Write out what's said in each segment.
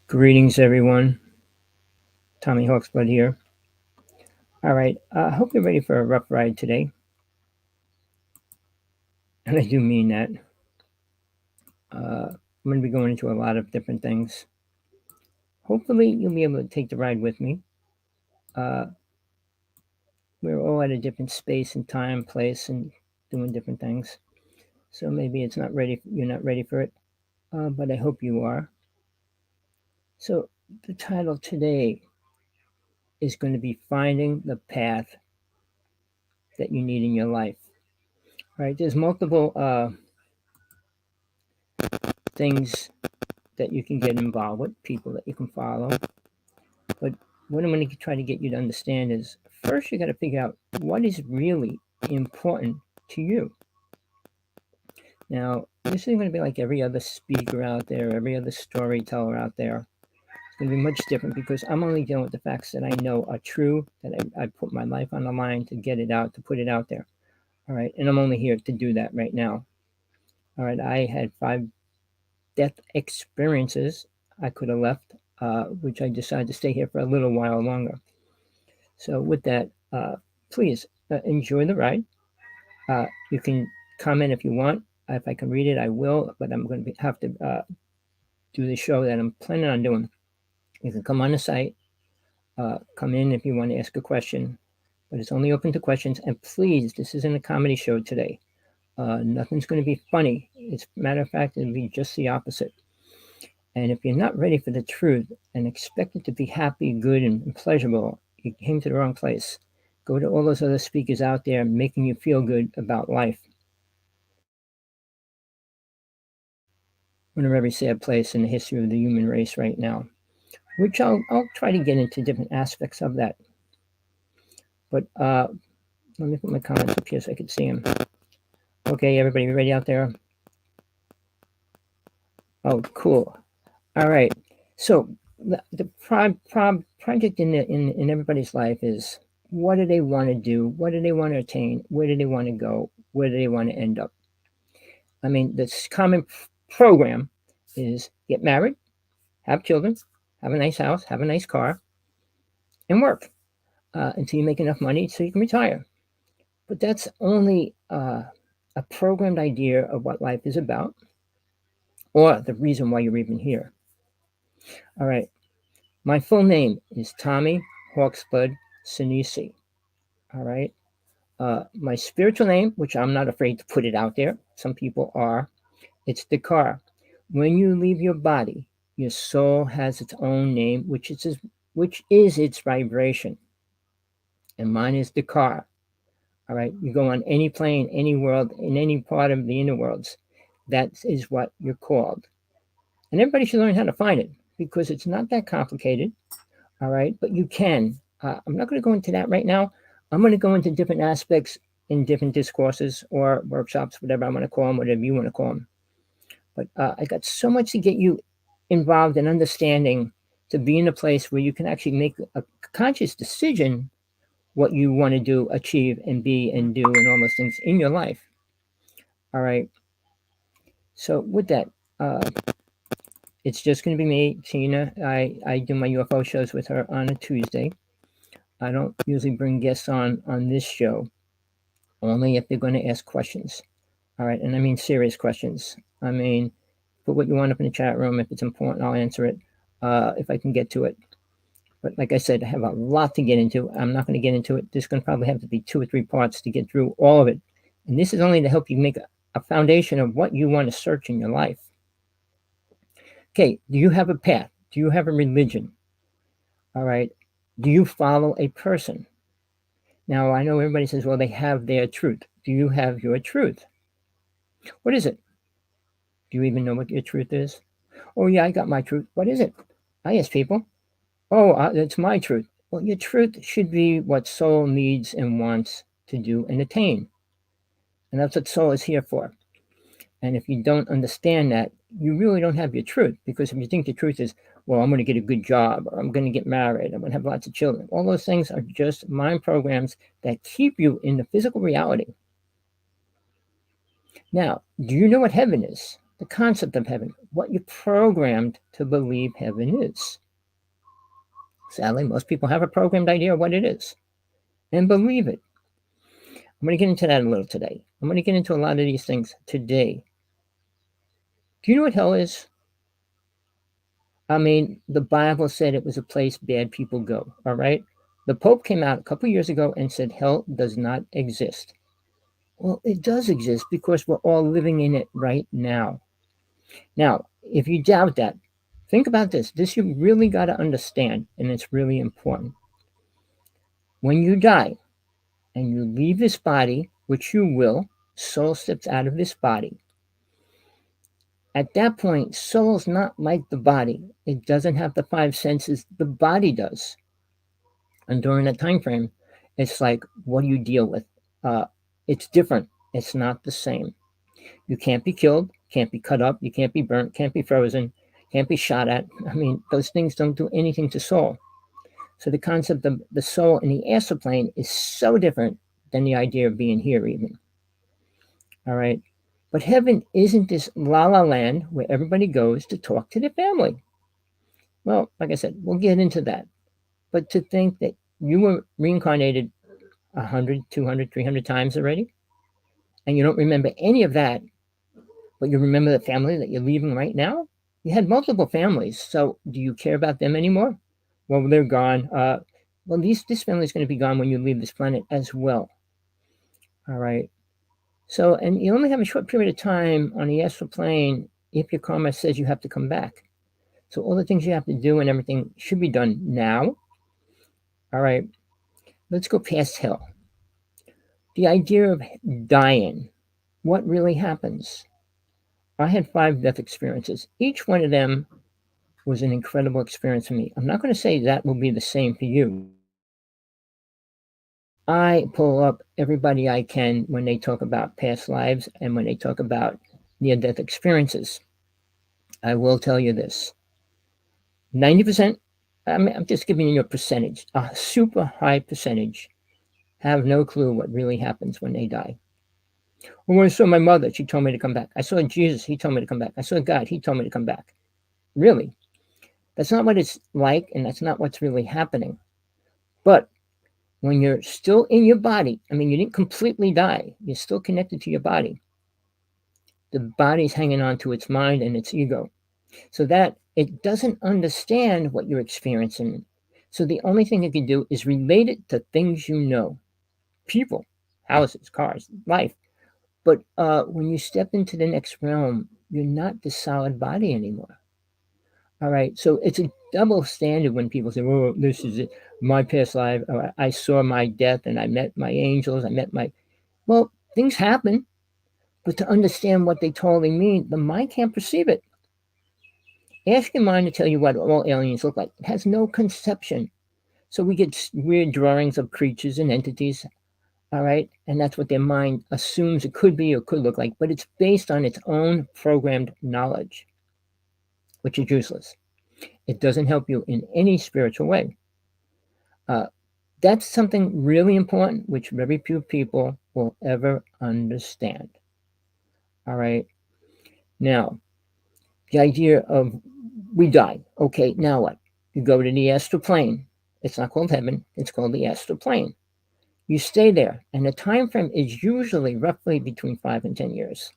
Greetings, everyone. Rev.Hawksblood here. All right, I hope you're ready for a rough ride today. And I do mean that. I'm going to be going into a lot of different things. Hopefully, you'll be able to take the ride with me. We're all at a different space and time, place, and doing different things. So maybe it's not ready. You're not ready for it, but I hope you are. So the title today is going to be Finding the Path That You Need in Your Life. All right, there's multiple things that you can get involved with, people that you can follow. But what I'm going to try to get you to understand is first you got to figure out what is really important to you. Now, this isn't going to be like every other speaker out there, every other storyteller out there. It's going to be much different because I'm only dealing with the facts that I know are true, that I put my life on the line to get it out, to put it out there. All right. And I'm only here to do that right now. All right. I had 5 death experiences. I could have left, which I decided to stay here for a little while longer. So with that, please enjoy the ride. You can comment if you want. If I can read it, I will, but I'm going to have to do the show that I'm planning on doing. You can come on the site, come in if you want to ask a question, but it's only open to questions. And please, this isn't a comedy show today. Nothing's going to be funny. As a matter of fact, it'll be just the opposite. And if you're not ready for the truth and expect it to be happy, good, and pleasurable, you came to the wrong place. Go to all those other speakers out there making you feel good about life. We're in a very sad place in the history of the human race right now, which I'll try to get into different aspects of that. But let me put my comments up here so I can see them. Okay, everybody ready out there? Oh, cool. All right. So the project in everybody's life is, what do they want to do? What do they want to attain? Where do they want to go? Where do they want to end up? I mean, this common program is get married, have children, have a nice house, have a nice car, and work until you make enough money so you can retire. But that's only a programmed idea of what life is about, or the reason why you're even here. All right. My full name is Tommy Hawksblood Sinisi. All right. My spiritual name, which I'm not afraid to put it out there, some people are, it's Dakar. When you leave your body, your soul has its own name, which is its vibration. And mine is Dakar. All right. You go on any plane, any world, in any part of the inner worlds, that is what you're called. And everybody should learn how to find it because it's not that complicated. All right. But you can. I'm not going to go into that right now. I'm going to go into different aspects in different discourses or workshops, whatever I want to call them, whatever you want to call them. But I got so much to get you involved in understanding to be in a place where you can actually make a conscious decision what you want to do, achieve, and be, and do, and all those things in your life. All right. So with that, it's just going to be me, Tina. I do my UFO shows with her on a Tuesday. I don't usually bring guests on this show, only if they're going to ask questions. All right. And I mean serious questions. I mean, put what you want up in the chat room. If it's important, I'll answer it if I can get to it. But like I said, I have a lot to get into. I'm not going to get into it. There's going to probably have to be 2 or 3 parts to get through all of it. And this is only to help you make a foundation of what you want to search in your life. Okay, do you have a path? Do you have a religion? All right. Do you follow a person? Now, I know everybody says, well, they have their truth. Do you have your truth? What is it? Do you even know what your truth is? Oh, yeah, I got my truth. What is it? I ask people. Oh, it's my truth. Well, your truth should be what soul needs and wants to do and attain. And that's what soul is here for. And if you don't understand that, you really don't have your truth. Because if you think the truth is, well, I'm going to get a good job, or I'm going to get married, I'm going to have lots of children, all those things are just mind programs that keep you in the physical reality. Now, do you know what heaven is? The concept of heaven, what you're programmed to believe heaven is. Sadly, most people have a programmed idea of what it is and believe it. I'm going to get into that a little today. I'm going to get into a lot of these things today. Do you know what hell is? I mean, the Bible said it was a place bad people go, all right? The Pope came out a couple years ago and said hell does not exist. Well, it does exist because we're all living in it right now. Now, if you doubt that, think about this. This you really got to understand, and it's really important. When you die and you leave this body, which you will, soul steps out of this body. At that point, soul's not like the body. It doesn't have the five senses the body does. And during that time frame, it's like, what do you deal with? It's different. It's not the same. You can't be killed, can't be cut up, you can't be burnt, can't be frozen, can't be shot at. I mean, those things don't do anything to soul. So the concept of the soul in the astral plane is so different than the idea of being here, even. All right. But heaven isn't this la la land where everybody goes to talk to their family. Well, like I said, we'll get into that. But to think that you were reincarnated 100, 200, 300 times already, and you don't remember any of that, but you remember the family that you're leaving right now? You had multiple families, so do you care about them anymore? Well, they're gone. Well, this family is going to be gone when you leave this planet as well. All right. So, and you only have a short period of time on the astral plane if your karma says you have to come back. So all the things you have to do and everything should be done now. All right. Let's go past hell. The idea of dying. What really happens? I had 5 death experiences. Each one of them was an incredible experience for me. I'm not going to say that will be the same for you. I pull up everybody I can when they talk about past lives and when they talk about near-death experiences. I will tell you this. 90%, I'm just giving you a percentage, a super high percentage, have no clue what really happens when they die. When I saw my mother, she told me to come back. I saw Jesus, he told me to come back. I saw God, he told me to come back. Really? That's not what it's like, and that's not what's really happening. But when you're still in your body, I mean, you didn't completely die. You're still connected to your body. The body's hanging on to its mind and its ego. So that it doesn't understand what you're experiencing. So the only thing it can do is relate it to things you know. People, houses, cars, life. But when you step into the next realm, you're not the solid body anymore. All right. So it's a double standard when people say, oh, this is it, my past life. Or I saw my death and I met my angels. I met my. Well, things happen. But to understand what they totally mean, the mind can't perceive it. Ask your mind to tell you what all aliens look like. It has no conception. So we get weird drawings of creatures and entities. All right. And that's what their mind assumes it could be or could look like. But it's based on its own programmed knowledge, which is useless. It doesn't help you in any spiritual way. That's something really important, which very few people will ever understand. All right. Now, the idea of we die. Okay, now what? You go to the astral plane. It's not called heaven. It's called the astral plane. You stay there, and the time frame is usually roughly between 5 and 10 years.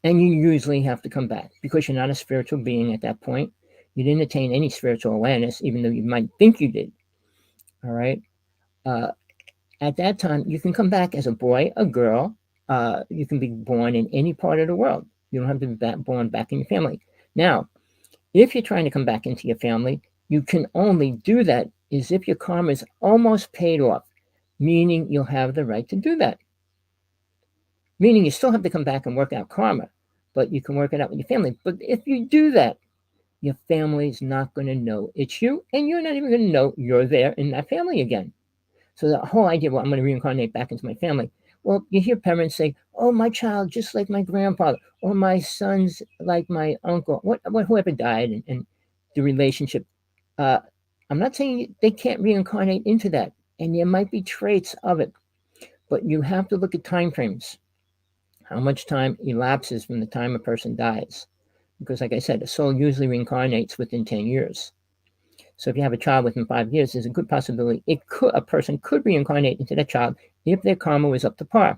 And you usually have to come back because you're not a spiritual being at that point. You didn't attain any spiritual awareness, even though you might think you did. All right. At that time, you can come back as a boy, a girl. You can be born in any part of the world. You don't have to be born back in your family. Now, if you're trying to come back into your family, you can only do that is if your karma is almost paid off, meaning you'll have the right to do that. Meaning you still have to come back and work out karma, but you can work it out with your family. But if you do that, your family's not going to know it's you, and you're not even going to know you're there in that family again. So the whole idea, well, I'm going to reincarnate back into my family. Well, you hear parents say, "Oh, my child just like my grandfather," or "My son's like my uncle," whoever died, and the relationship. Uh, I'm not saying they can't reincarnate into that, and there might be traits of it, but you have to look at time frames. How much time elapses from the time a person dies? Because, like I said, a soul usually reincarnates within 10 years. So if you have a child within 5 years, there's a good possibility a person could reincarnate into that child if their karma was up to par.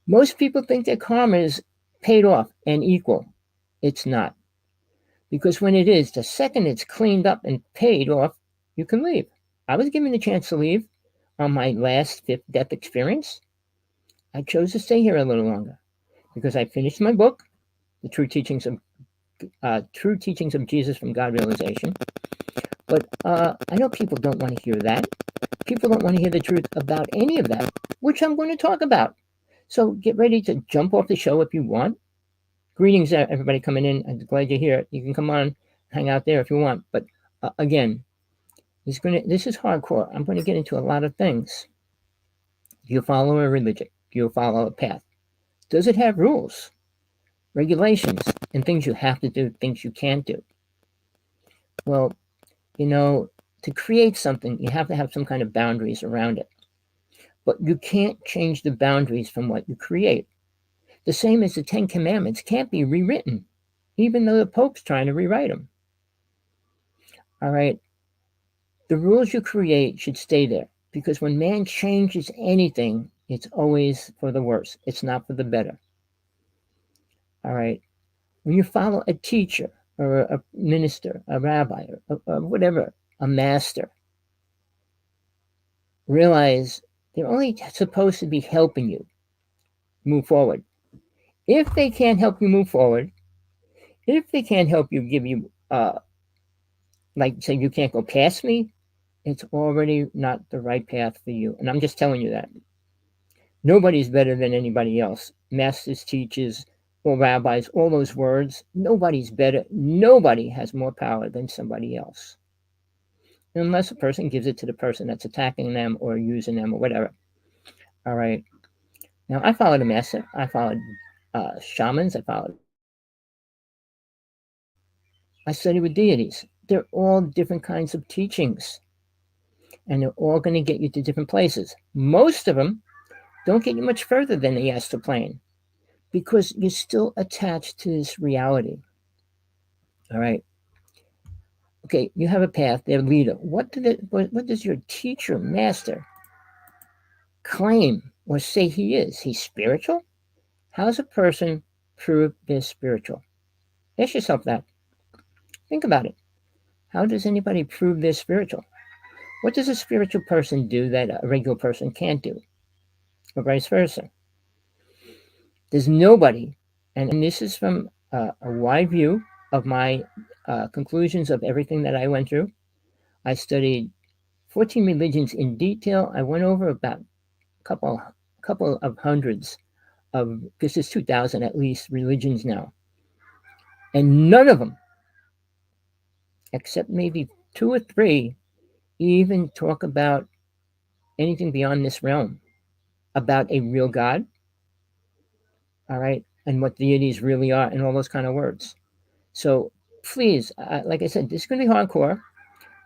Most people think their karma is paid off and equal. It's not. Because when it is, the second it's cleaned up and paid off, you can leave. I was given the chance to leave on my last fifth death experience. I chose to stay here a little longer because I finished my book, The True Teachings of Jesus from God Realization. But I know people don't want to hear that. People don't want to hear the truth about any of that, which I'm going to talk about. So get ready to jump off the show if you want. Greetings, everybody coming in. I'm glad you're here. You can come on, hang out there if you want. But again, this is hardcore. I'm going to get into a lot of things. Do you follow a religion? Do you follow a path? Does it have rules, regulations, and things you have to do, things you can't do? Well, to create something, you have to have some kind of boundaries around it. But you can't change the boundaries from what you create. The same as the Ten Commandments can't be rewritten, even though the Pope's trying to rewrite them. All right. The rules you create should stay there, because when man changes anything, it's always for the worse. It's not for the better. All right. When you follow a teacher or a minister, a rabbi, or whatever, a master, realize they're only supposed to be helping you move forward. If they can't help you move forward, if they can't help you, give you, like, say, you can't go past me, it's already not the right path for you. And I'm just telling you that. Nobody's better than anybody else. Masters, teachers, or rabbis, all those words, nobody's better. Nobody has more power than somebody else. Unless a person gives it to the person that's attacking them or using them or whatever. All right. Now, I followed a master. I followed shamans. I studied with deities. They're all different kinds of teachings. And they're all going to get you to different places. Most of them don't get you much further than the astral plane, because you're still attached to this reality. All right. Okay, you have a path, their leader. What does your teacher, master, claim or say he is? He's spiritual? How does a person prove they're spiritual? Ask yourself that. Think about it. How does anybody prove they're spiritual? What does a spiritual person do that a regular person can't do? Or vice versa? There's nobody, and this is from a wide view of my conclusions of everything that I went through. I studied 14 religions in detail. I went over about a couple of hundreds of, because there's 2,000 at least religions now. And none of them, except maybe 2 or 3, even talk about anything beyond this realm, about a real God, all right, and what deities really are, and all those kind of words. So please, like I said, this is going to be hardcore,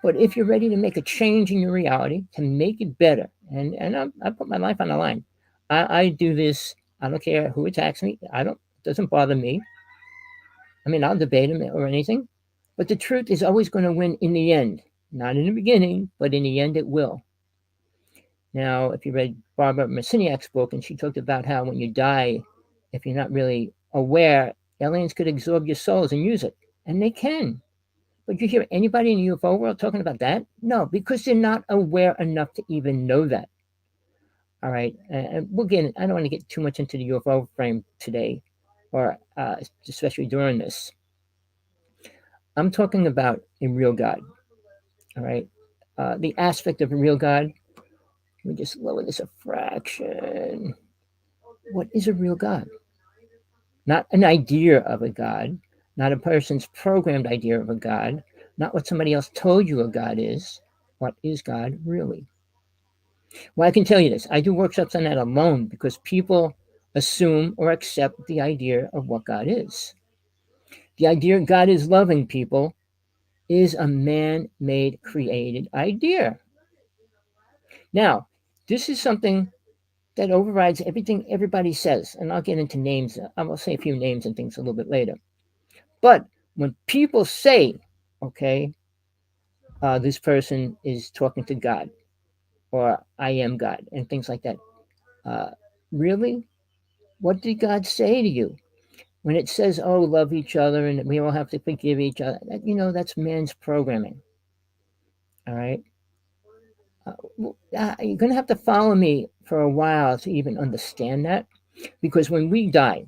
but if you're ready to make a change in your reality, to make it better, and I put my life on the line. I do this. I don't care who attacks me. It doesn't bother me. I mean, I'll debate him or anything, but the truth is always going to win in the end. Not in the beginning, but in the end it will. Now, if you read Barbara Marciniak's book, and she talked about how when you die, if you're not really aware, aliens could absorb your souls and use it. And they can. But you hear anybody in the UFO world talking about that? No, because they're not aware enough to even know that. All right. And we'll get, I don't want to get too much into the UFO frame today, or especially during this. I'm talking about a real God. All right. The aspect of a real God. Let me just lower this a fraction. What is a real God? Not an idea of a God, not a person's programmed idea of a God, not what somebody else told you a God is. What is God really? Well, I can tell you this. I do workshops on that alone because people assume or accept the idea of what God is. The idea God is loving people is a man made created idea. Now, this is something that overrides everything everybody says. And I'll get into names. I will say a few names and things a little bit later. But when people say, okay, this person is talking to God or I am God and things like that, uh, really? What did God say to you? When it says, oh, love each other and we all have to forgive each other, that's man's programming. All right. You're going to have to follow me for a while to even understand that. Because when we die,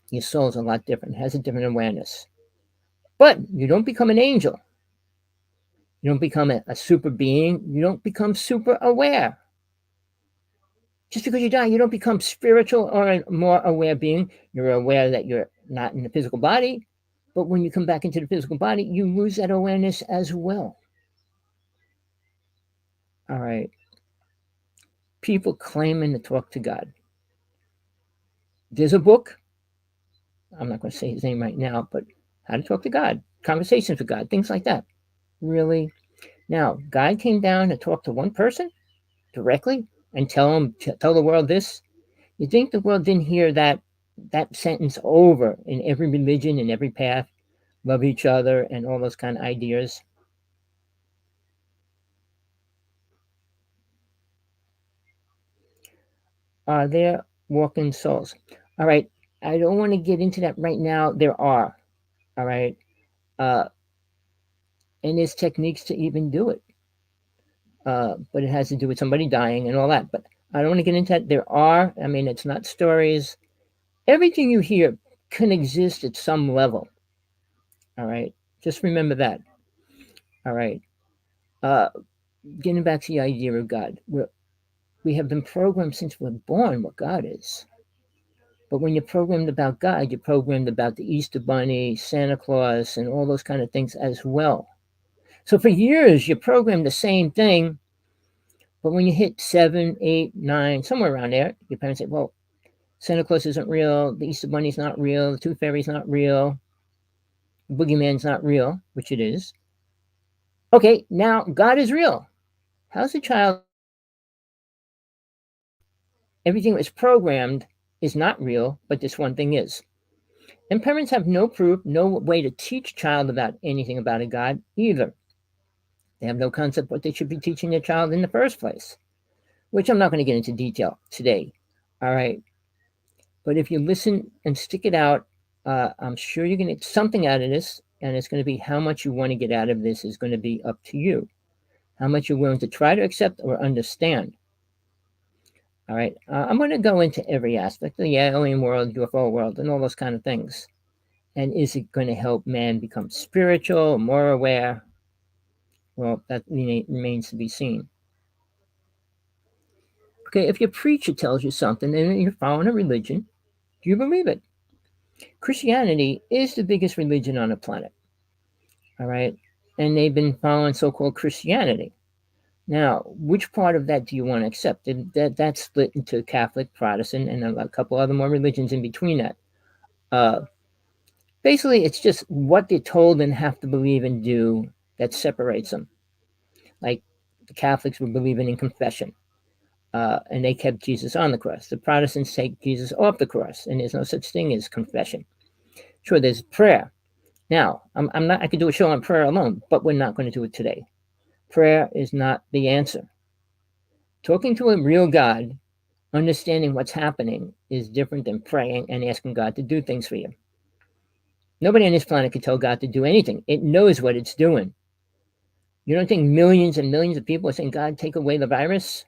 your soul's a lot different, has a different awareness. But you don't become an angel. You don't become a super being. You don't become super aware. Just because you die, you don't become spiritual or a more aware being. You're aware that you're not in the physical body. But when you come back into the physical body, you lose that awareness as well. All right. People claiming to talk to God. There's a book. I'm not going to say his name right now, but How to Talk to God, Conversations with God, things like that. Really? Now, God came down to talk to one person directly and tell the world this. You think the world didn't hear that sentence over in every religion, in every path, love each other, and all those kind of ideas? Are there walking souls? All right. I don't want to get into that right now. There are. All right. Uh, and there's techniques to even do it. But it has to do with somebody dying and all that. But I don't want to get into that. There are. I mean, it's not stories. Everything you hear can exist at some level. All right. Just remember that. All right. Uh, Getting back to the idea of God, we have been programmed since we're born what God is. But when you're programmed about God, you're programmed about the Easter Bunny, Santa Claus, and all those kind of things as well. So for years, you're programmed the same thing. But when you hit 7, 8, 9, somewhere around there, your parents say, well, Santa Claus isn't real. The Easter Bunny's not real. The Tooth Fairy's not real. The Boogeyman's not real, which it is. Okay, now God is real. How's a child? Everything that was programmed is not real, but this one thing is. And parents have no proof, no way to teach child about anything about a God either. They have no concept what they should be teaching their child in the first place, which I'm not going to get into detail today. All right. But if you listen and stick it out, I'm sure you're going to get something out of this. And it's going to be how much you want to get out of this is going to be up to you. How much you're willing to try to accept or understand. All right. I'm going to go into every aspect of the alien world, UFO world, and all those kind of things. And is it going to help man become spiritual, more aware? Well, that remains to be seen. Okay, if your preacher tells you something and you're following a religion, do you believe it? Christianity is the biggest religion on the planet. All right. And they've been following so called Christianity. Now, which part of that do you want to accept? That's split into Catholic, Protestant, and a couple other more religions in between that. Basically, it's just what they're told and have to believe and do that separates them. Like the Catholics were believing in confession, and they kept Jesus on the cross. The Protestants take Jesus off the cross, and there's no such thing as confession. Sure, there's prayer. Now, I'm not. I could do a show on prayer alone, but we're not going to do it today. Prayer is not the answer. Talking to a real God, understanding what's happening, is different than praying and asking God to do things for you. Nobody on this planet can tell God to do anything. It knows what it's doing. You don't think millions and millions of people are saying, God, take away the virus?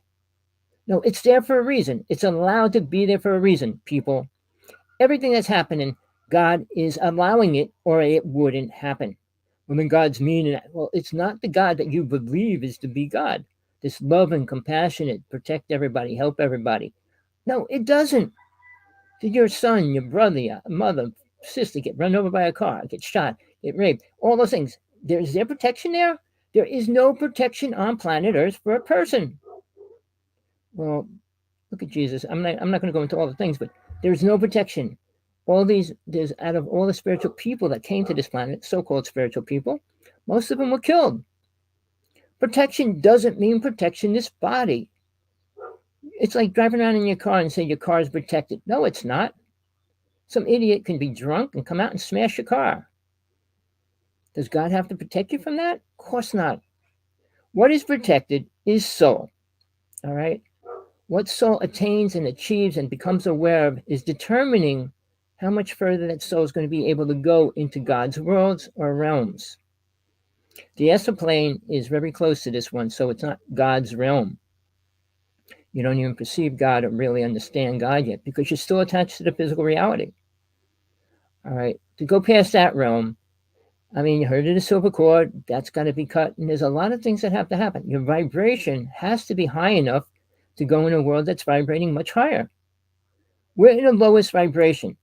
No, it's there for a reason. It's allowed to be there for a reason, people. Everything that's happening, God is allowing it or it wouldn't happen. Well, then God's mean. Well, it's not the God that you believe is to be God. This love and compassionate, protect everybody, help everybody. No, it doesn't. Did your son, your brother, your mother, sister get run over by a car, get shot, get raped, all those things. Is there protection there? There is no protection on planet Earth for a person. Well, look at Jesus. I'm not going to go into all the things, but there's no protection. There's out of all the spiritual people that came to this planet, so-called spiritual people, most of them were killed. Protection doesn't mean protection this body. It's like driving around in your car and say your car is protected. No, it's not. Some idiot can be drunk and come out and smash your car. Does God have to protect you from that? Of course not. What is protected is soul. All right? What soul attains and achieves and becomes aware of is determining how much further that soul is going to be able to go into God's worlds or realms. The astral plane is very close to this one, so it's not God's realm. You don't even perceive God or really understand God yet because you're still attached to the physical reality. All right? To go past that realm, I mean, you heard of the silver cord, that's got to be cut, and there's a lot of things that have to happen. Your vibration has to be high enough to go in a world that's vibrating much higher. We're in the lowest vibration.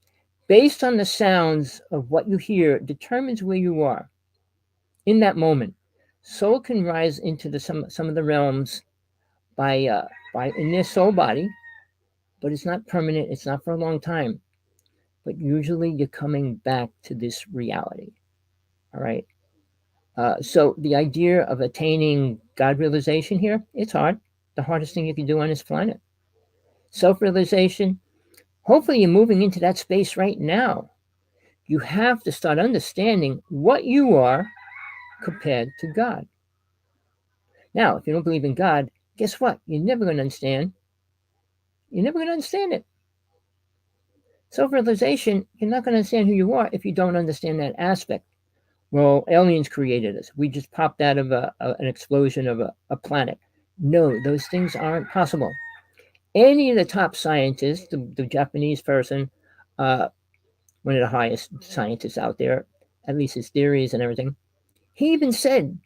Based on the sounds of what you hear determines where you are in that moment. Soul can rise into some of the realms by in their soul body, but it's not permanent. It's not for a long time. But usually you're coming back to this reality. All right. So the idea of attaining God realization here, it's hard. The hardest thing you can do on this planet. Self-realization, hopefully you're moving into that space right now. You have to start understanding what you are compared to God. Now, if you don't believe in God, guess what? You're never going to understand. You're never going to understand it. Self-realization, you're not going to understand who you are if you don't understand that aspect. Well, aliens created us. We just popped out of an explosion of a planet. No, those things aren't possible. Any of the top scientists, the Japanese person, one of the highest scientists out there, at least his theories and everything, he even said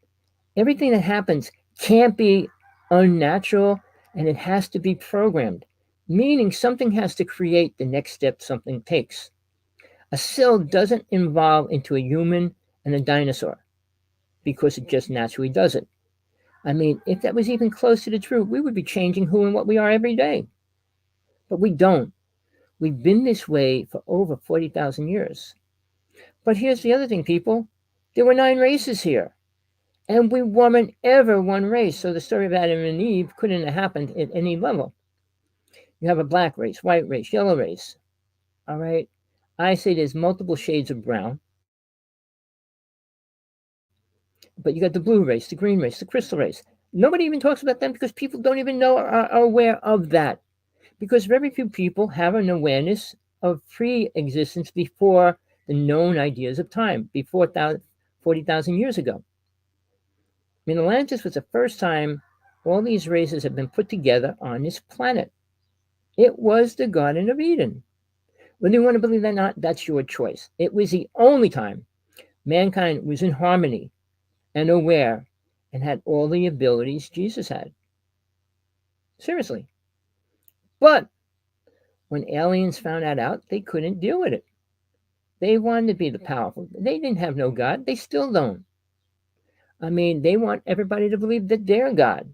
everything that happens can't be unnatural and it has to be programmed, meaning something has to create the next step something takes. A cell doesn't evolve into a human and a dinosaur because it just naturally does it. I mean, if that was even close to the truth, we would be changing who and what we are every day. But we don't. We've been this way for over 40,000 years. But here's the other thing, people. There were 9 races here. And we weren't ever one race. So the story of Adam and Eve couldn't have happened at any level. You have a black race, white race, yellow race. All right. I say there's multiple shades of brown. But you got the blue race, the green race, the crystal race. Nobody even talks about them because people don't even know or are aware of that. Because very few people have an awareness of pre-existence before the known ideas of time, before 40,000 years ago. I mean, Atlantis was the first time all these races have been put together on this planet. It was the Garden of Eden. Whether you want to believe that or not, that's your choice. It was the only time mankind was in harmony and aware and had all the abilities Jesus had. Seriously. But when aliens found that out, they couldn't deal with it. They wanted to be the powerful. They didn't have no God. They still don't. I mean, they want everybody to believe that they're God.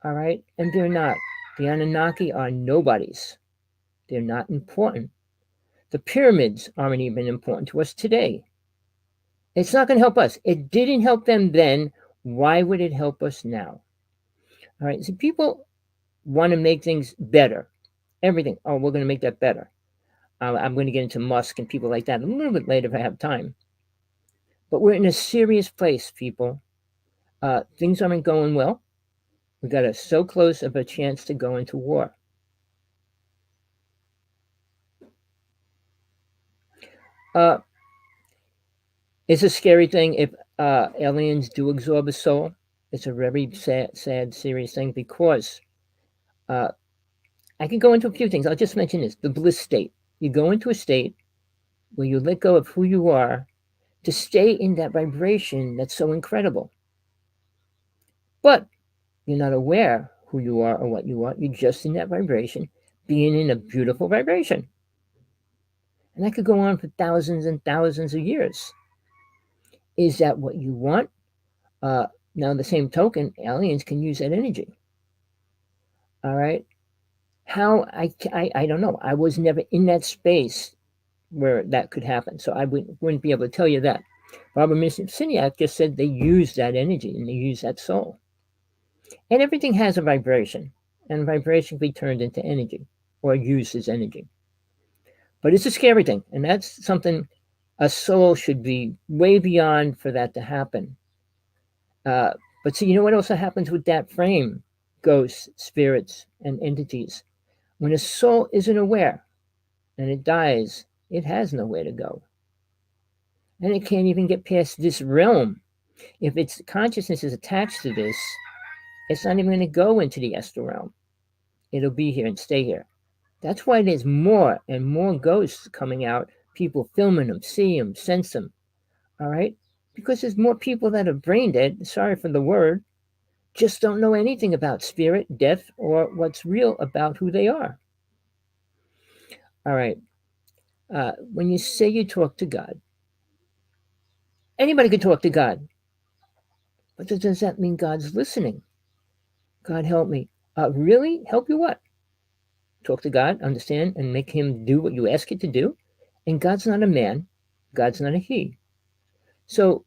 All right? And they're not. The Anunnaki are nobodies. They're not important. The pyramids aren't even important to us today. It's not going to help us. It didn't help them then. Why would it help us now? All right. So people want to make things better. Everything. Oh, we're going to make that better. I'm going to get into Musk and people like that a little bit later if I have time. But we're in a serious place, people. Things aren't going well. We got so close of a chance to go into war. It's a scary thing if aliens do absorb a soul. It's a very sad, serious thing because I can go into a few things. I'll just mention this: the bliss state. You go into a state where you let go of who you are to stay in that vibration that's so incredible. But you're not aware who you are or what you are. You're just in that vibration, being in a beautiful vibration. And that could go on for thousands and thousands of years. Is that what you want? Now, the same token, aliens can use that energy. All right. How I don't know. I was never in that space where that could happen, so I wouldn't be able to tell you that. Barbara Siniak just said they use that energy and they use that soul, and everything has a vibration, and vibration can be turned into energy or used as energy. But it's a scary thing, and that's something a soul should be way beyond for that to happen. Uh, but see, you know what also happens with that frame? Ghosts, spirits, and entities. When a soul isn't aware and it dies, it has nowhere to go. And it can't even get past this realm. If its consciousness is attached to this, it's not even going to go into the astral realm. It'll be here and stay here. That's why there's more and more ghosts coming out, people filming them, see them, sense them. All right? Because there's more people that are brain dead, sorry for the word, just don't know anything about spirit, death, or what's real about who they are. All right. When you say you talk to God, anybody can talk to God, but does that mean God's listening? God help me. Really? Help you what? Talk to God, understand, and make Him do what you ask it to do. And God's not a man, God's not a He. So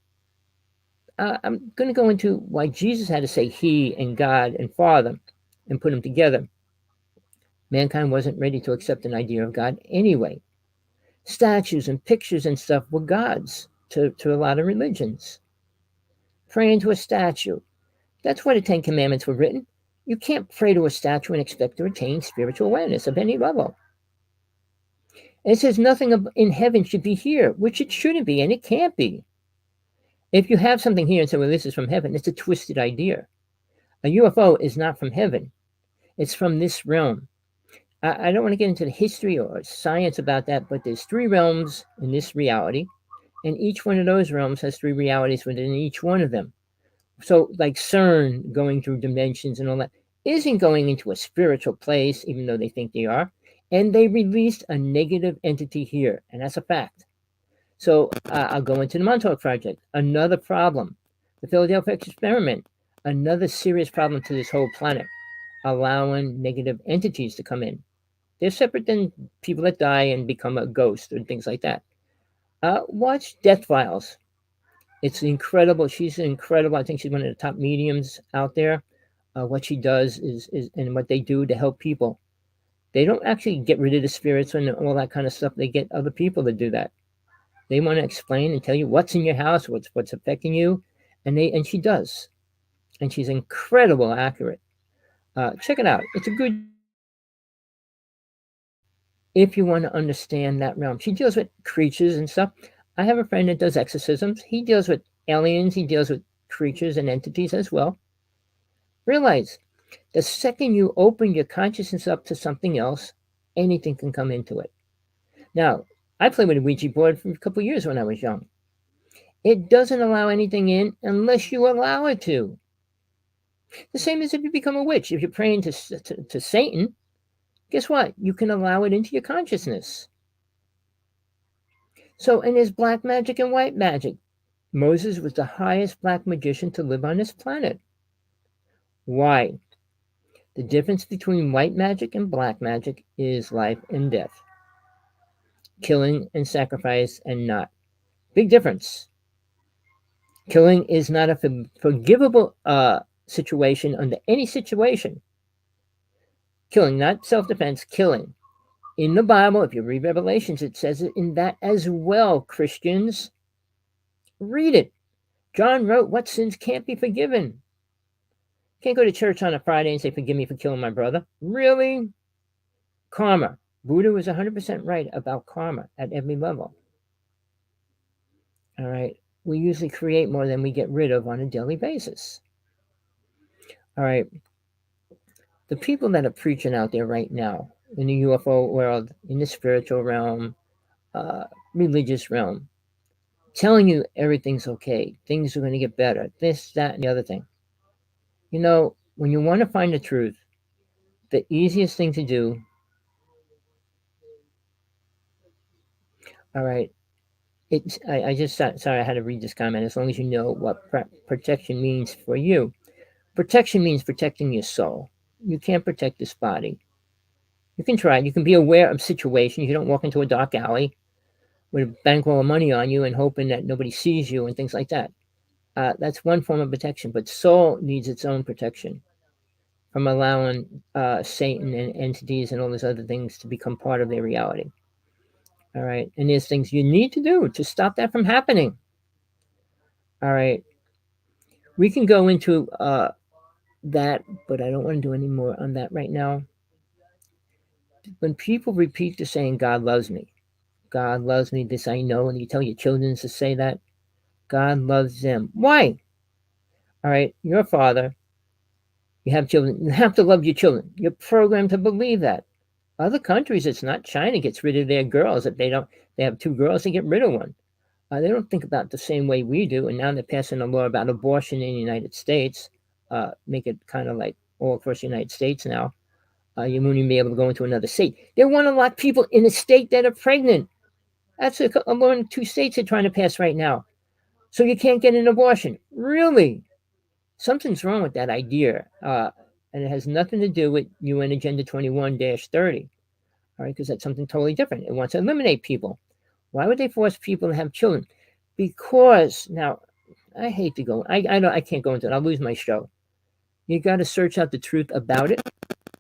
I'm going to go into why Jesus had to say He and God and Father and put them together. Mankind wasn't ready to accept an idea of God anyway. Statues and pictures and stuff were gods to a lot of religions. Praying to a statue. That's why the Ten Commandments were written. You can't pray to a statue and expect to attain spiritual awareness of any level. And it says nothing in heaven should be here, which it shouldn't be, and it can't be. If you have something here and say, well, this is from heaven, it's a twisted idea. A UFO is not from heaven, it's from this realm. I don't want to get into the history or science about that, but there's 3 realms in this reality, and each one of those realms has 3 realities within each one of them. So, like CERN going through dimensions and all that isn't going into a spiritual place, even though they think they are. And they released a negative entity here, and that's a fact. So, I'll go into the Montauk Project, another problem. The Philadelphia experiment, another serious problem to this whole planet, allowing negative entities to come in. They're separate than people that die and become a ghost and things like that. Watch Death Files. It's incredible. She's incredible. I think she's one of the top mediums out there. What she does is and what they do to help people. They don't actually get rid of the spirits and all that kind of stuff. They get other people to do that. They want to explain and tell you what's in your house, what's affecting you, and she does, and she's incredible accurate. Check it out. It's a good if you want to understand that realm. She deals with creatures and stuff. I have a friend that does exorcisms. He deals with aliens. He deals with creatures and entities as well. Realize the second you open your consciousness up to something else, anything can come into it. Now, I played with a Ouija board for a couple of years when I was young. It doesn't allow anything in unless you allow it to. The same as if you become a witch. If you're praying to Satan, guess what? You can allow it into your consciousness. So, and there's black magic and white magic. Moses was the highest black magician to live on this planet. Why? The difference between white magic and black magic is life and death. Killing and sacrifice and not. Big difference. Killing is not a forgivable situation under any situation. Killing, not self-defense, killing. In the Bible, if you read Revelations, it says it in that as well, Christians. Read it. John wrote, what sins can't be forgiven? Can't go to church on a Friday and say, forgive me for killing my brother. Really? Karma. Buddha was 100% right about karma at every level. All right. We usually create more than we get rid of on a daily basis. All right. The people that are preaching out there right now in the UFO world, in the spiritual realm, religious realm, telling you everything's okay, things are going to get better, this, that, and the other thing. You know, when you want to find the truth, the easiest thing to do, all right, I just, sorry, I had to read this comment, as long as you know what protection means for you. Protection means protecting your soul. You can't protect this body. You can try. You can be aware of situations. You don't walk into a dark alley with a bankroll of money on you and hoping that nobody sees you and things like that. That's one form of protection, but soul needs its own protection from allowing Satan and entities and all these other things to become part of their reality. All right. And there's things you need to do to stop that from happening. All right. We can go into that, but I don't want to do any more on that right now. When people repeat the saying, God loves me, this I know, and you tell your children to say that, God loves them. Why? All right. You're a father. You have children. You have to love your children. You're programmed to believe that. Other countries, it's not. China gets rid of their girls. If they have two girls, they get rid of one. They don't think about it the same way we do. And now they're passing a law about abortion in the United States, make it kind of like all across the United States now. You won't even be able to go into another state. They want to lock people in a state that are pregnant. That's a law in 2 states they're trying to pass right now. So you can't get an abortion. Really? Something's wrong with that idea. And it has nothing to do with UN Agenda 21-30. All right, because that's something totally different. It wants to eliminate people. Why would they force people to have children? Because now, I hate to go. I can't go into it. I'll lose my show. You got to search out the truth about it.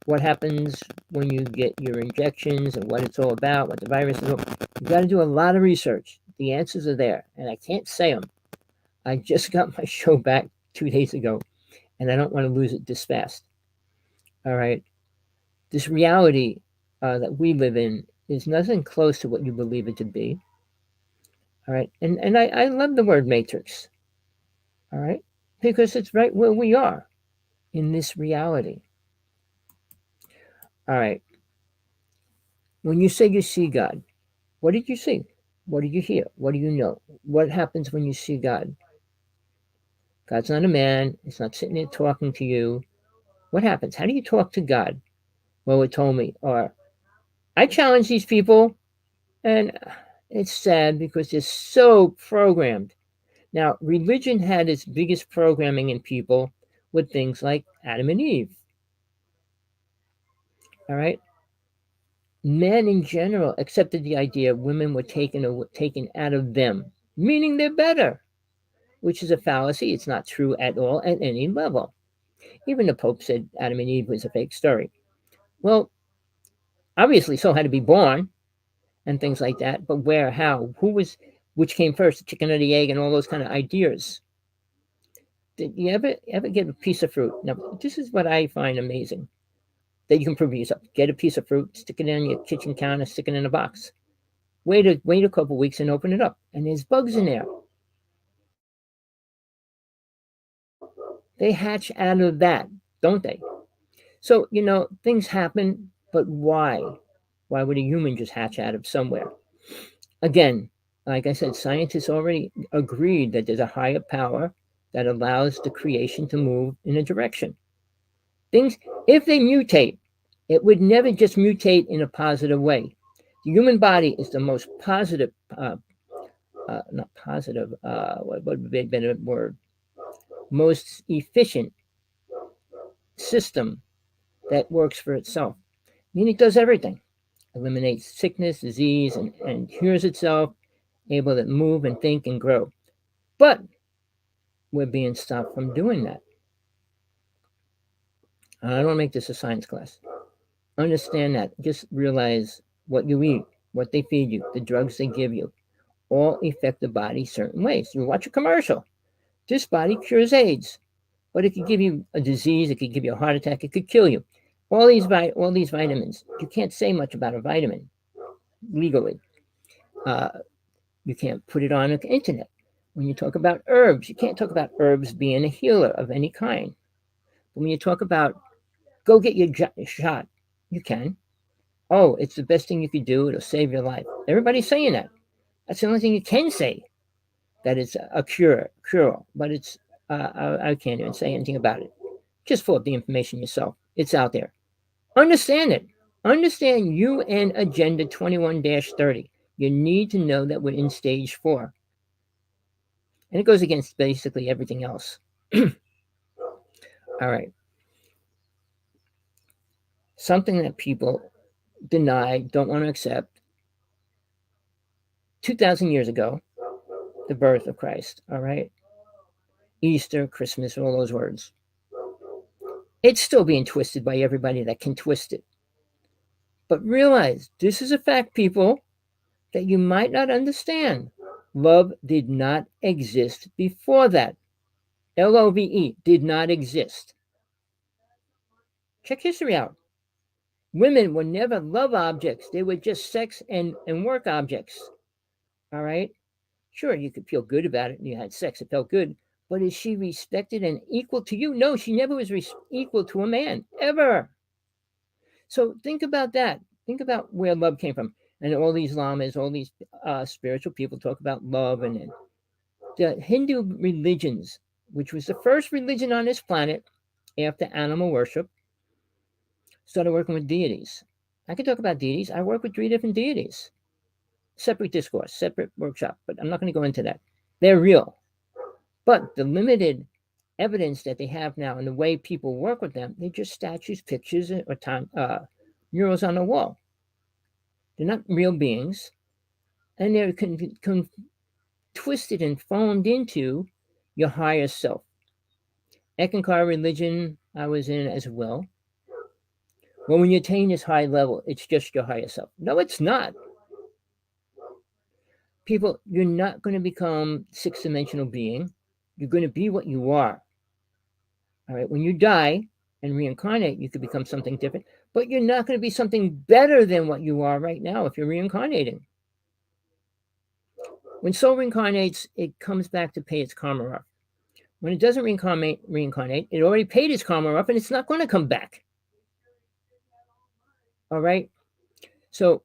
What happens when you get your injections and what it's all about, what the virus is. You got to do a lot of research. The answers are there, and I can't say them. I just got my show back 2 days ago, and I don't want to lose it this fast. All right, this reality that we live in is nothing close to what you believe it to be. All right, and I love the word matrix. All right, because it's right where we are in this reality. All right, when you say you see God, what did you see? What do you hear? What do you know? What happens when you see God? God's not a man. He's not sitting there talking to you. What happens? How do you talk to God? Well, it told me, or I challenge these people, and it's sad because they're so programmed. Now, religion had its biggest programming in people with things like Adam and Eve. All right. Men in general accepted the idea women were taken out of them, meaning they're better, which is a fallacy. It's not true at all at any level. Even the Pope said Adam and Eve was a fake story. Well, obviously, so had to be born and things like that. But where, how, which came first, the chicken or the egg, and all those kind of ideas. Did you ever get a piece of fruit? Now, this is what I find amazing that you can prove yourself. Get a piece of fruit, stick it on your kitchen counter, stick it in a box. Wait a couple weeks and open it up, and there's bugs in there. They hatch out of that, don't they? So things happen, but why? Why would a human just hatch out of somewhere? Again, like I said, scientists already agreed that there's a higher power that allows the creation to move in a direction. Things, if they mutate, it would never just mutate in a positive way. The human body is the most positive, not positive, what would be a better word? Most efficient system that works for itself. I mean, it does everything. Eliminates sickness, disease, and cures itself, able to move and think and grow. But we're being stopped from doing that. I don't want to make this a science class. Understand that. Just realize what you eat, what they feed you, the drugs they give you, all affect the body certain ways. You watch a commercial. This body cures AIDS, but it could give you a disease. It could give you a heart attack. It could kill you. All these vitamins. You can't say much about a vitamin legally. You can't put it on the internet. When you talk about herbs, you can't talk about herbs being a healer of any kind. But when you talk about go get your shot, you can. Oh, it's the best thing you could do. It'll save your life. Everybody's saying that. That's the only thing you can say. That it's a cure, but it's I can't even say anything about it. Just pull up the information yourself. It's out there. Understand it. Understand UN Agenda 21-30. You need to know that we're in stage 4. And it goes against basically everything else. All right. something that people deny, don't want to accept. 2,000 years ago, the birth of Christ, all right? Easter, Christmas, all those words. It's still being twisted by everybody that can twist it. But realize this is a fact, people, that you might not understand. Love did not exist before that. LOVE did not exist. Check history out. Women were never love objects, they were just sex and work objects. All right? Sure, you could feel good about it and you had sex, it felt good. But is she respected and equal to you? No, she never was equal to a man, ever. So think about that. Think about where love came from. And all these lamas, all these spiritual people talk about love. And the Hindu religions, which was the first religion on this planet after animal worship, started working with deities. I could talk about deities. I work with 3 different deities. Separate discourse, separate workshop, but I'm not going to go into that. They're real. But the limited evidence that they have now and the way people work with them, they're just statues, pictures, or murals on the wall. They're not real beings. And they're twisted and formed into your higher self. Ekankar religion I was in as well. Well, when you attain this high level, it's just your higher self. No, it's not. People, you're not going to become 6-dimensional being. You're going to be what you are. All right. When you die and reincarnate, you could become something different, but you're not going to be something better than what you are right now if you're reincarnating. When soul reincarnates, it comes back to pay its karma off. When it doesn't reincarnate, it already paid its karma off and it's not going to come back. All right. So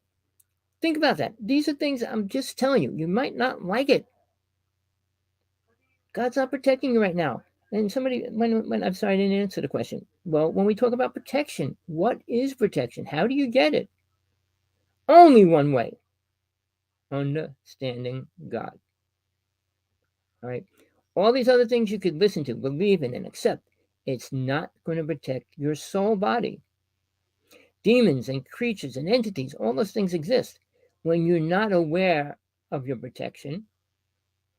think about that. These are things I'm just telling you. You might not like it. God's not protecting you right now. And somebody, when I'm sorry, I didn't answer the question. Well, when we talk about protection, what is protection? How do you get it? Only one way. Understanding God. All right. All these other things you could listen to, believe in, and accept. It's not going to protect your soul body. Demons and creatures and entities, all those things exist. When you're not aware of your protection,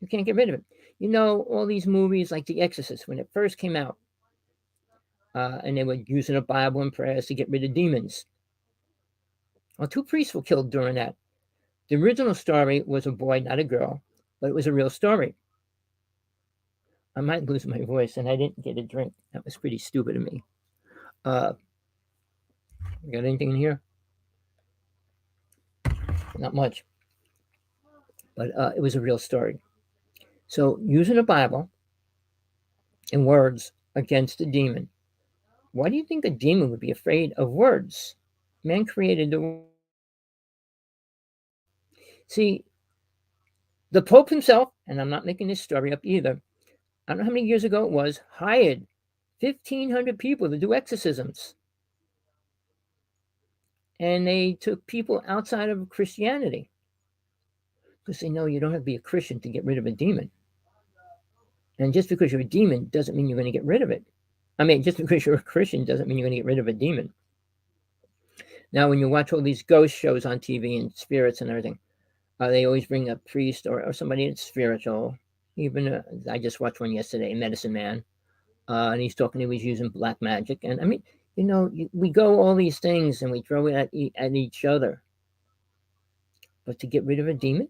you can't get rid of it. You know, all these movies like The Exorcist, when it first came out, and they were using a Bible and prayers to get rid of demons. Well, 2 priests were killed during that. The original story was a boy, not a girl, but it was a real story. I might lose my voice, and I didn't get a drink. That was pretty stupid of me. Got anything in here? Not much. But it was a real story. So using a Bible and words against a demon. Why do you think a demon would be afraid of words? Man created the word. See, the Pope himself, and I'm not making this story up either, I don't know how many years ago it was, hired 1,500 people to do exorcisms. And they took people outside of Christianity because they know you don't have to be a Christian to get rid of a demon. And just because you're a demon doesn't mean you're going to get rid of it. I mean, just because you're a Christian doesn't mean you're going to get rid of a demon. Now, when you watch all these ghost shows on TV and spirits and everything, they always bring a priest or somebody that's spiritual. Even I just watched one yesterday, Medicine Man, and he's talking. He was using black magic, and I mean, you know, we go all these things and we throw it at each other. But to get rid of a demon,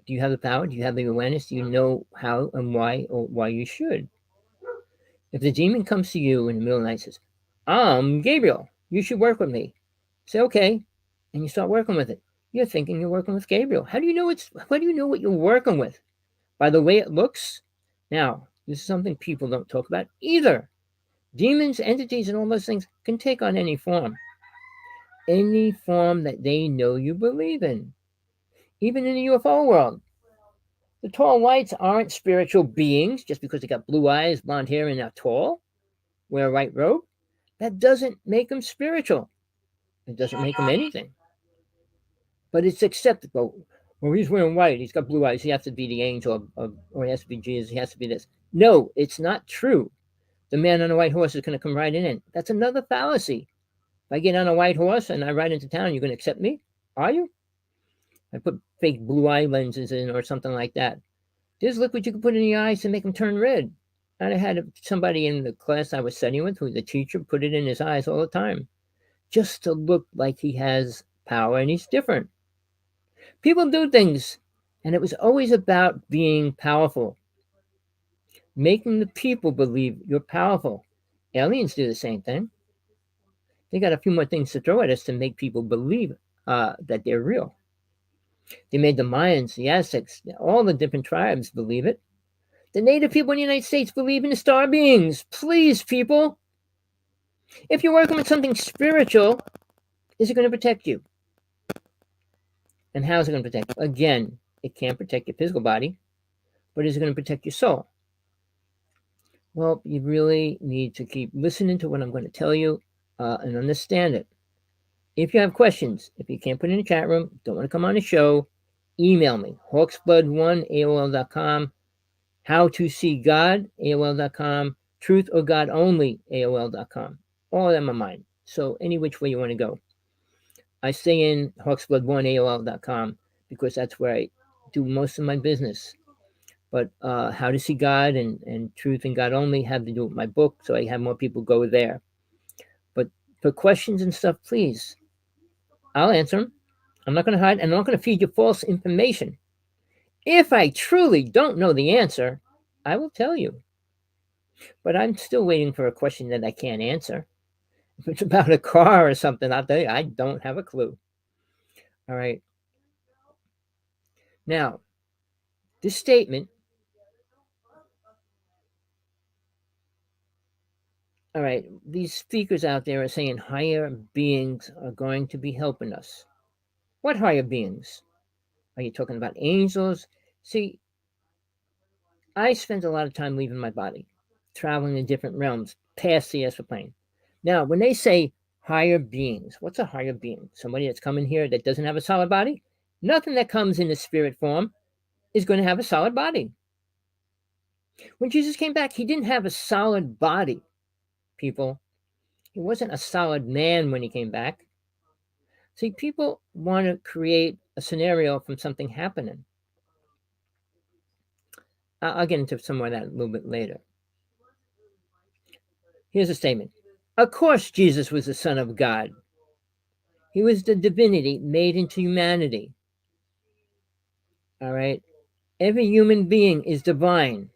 do you have the power? Do you have the awareness? Do you know how and why, or why you should? If the demon comes to you in the middle of the night and says, "I'm Gabriel, you should work with me," say okay, and you start working with it. You're thinking you're working with Gabriel. How do you know how do you know what you're working with? By the way it looks? Now, this is something people don't talk about either. Demons, entities, and all those things can take on any form. Any form that they know you believe in. Even in the UFO world. The tall whites aren't spiritual beings just because they got blue eyes, blonde hair, and are tall, wear a white robe. That doesn't make them spiritual. It doesn't make them anything. But it's acceptable. Well, he's wearing white. He's got blue eyes. He has to be the angel or he has to be Jesus. He has to be this. No, it's not true. the man on a white horse is going to come riding in. That's another fallacy. If I get on a white horse and I ride into town, you're going to accept me? Are you? I put fake blue eye lenses in or something like that. There's liquid you can put in your eyes to make them turn red. And I had somebody in the class I was studying with, who's a teacher, put it in his eyes all the time, just to look like he has power and he's different. People do things, and it was always about being powerful, making the people believe you're powerful. Aliens do the same thing. They got a few more things to throw at us to make people believe that they're real. They made the Mayans, the Aztecs, all the different tribes believe it. The native people in the United States believe in the star beings. Please, people. If you're working with something spiritual, is it going to protect you? And how is it going to protect you? Again, it can't protect your physical body, but is it going to protect your soul? Well, you really need to keep listening to what I'm going to tell you and understand it. If you have questions, if you can't put it in the chat room, don't want to come on the show, email me, hawksblood1@aol.com, how to see God, AOL.com, truth or God only, AOL.com. All of them are mine. So any which way you want to go. I stay in hawksblood1, AOL.com because that's where I do most of my business. But how to see God and truth and God only have to do with my book, so I have more people go there. But for questions and stuff, please, I'll answer them. I'm not going to hide, and I'm not going to feed you false information. If I truly don't know the answer, I will tell you. But I'm still waiting for a question that I can't answer. If it's about a car or something, I'll tell you, I don't have a clue. All right. Now, this statement, all right, these speakers out there are saying higher beings are going to be helping us. What higher beings? Are you talking about angels? See, I spend a lot of time leaving my body, traveling in different realms, past the astral plane. Now, when they say higher beings, what's a higher being? Somebody that's coming here that doesn't have a solid body? Nothing that comes in the spirit form is going to have a solid body. When Jesus came back, he didn't have a solid body, people. He wasn't a solid man when he came back. See, people want to create a scenario from something happening. I'll get into some more of that a little bit later. Here's a statement. Of course, Jesus was the Son of God. He was the divinity made into humanity. All right? Every human being is divine.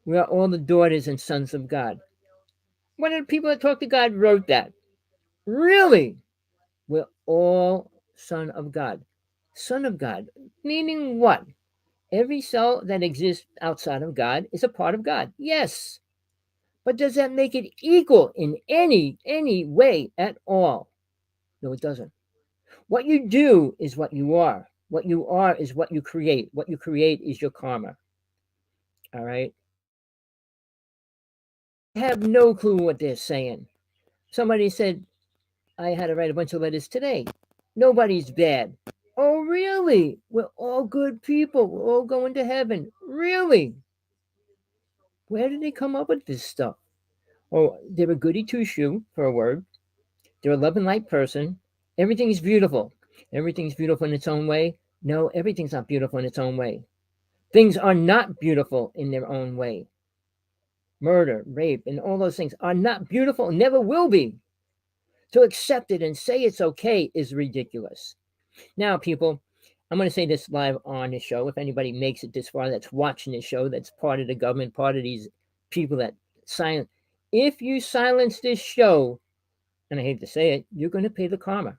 We are all the daughters and sons of God. One of the people that talked to God wrote that. Really? We're all son of God. Son of God, meaning what? Every cell that exists outside of God is a part of God. Yes. But does that make it equal in any way at all? No, it doesn't. What you do is what you are. What you are is what you create. What you create is your karma. All right? I have no clue what they're saying. Somebody said I had to write a bunch of letters today. Nobody's bad. Oh, really? We're all good people. We're all going to heaven. Really? Where did they come up with this stuff? Oh, they're a goody two-shoe, for a word. They're a love and light person. Everything's beautiful. Everything's beautiful in its own way. No, everything's not beautiful in its own way. Things are not beautiful in their own way. Murder, rape, and all those things are not beautiful, never will be. To accept it and say it's okay is ridiculous. Now, people, I'm going to say this live on the show. If anybody makes it this far that's watching this show, that's part of the government, part of these people that silence. If you silence this show, and I hate to say it, you're going to pay the karma.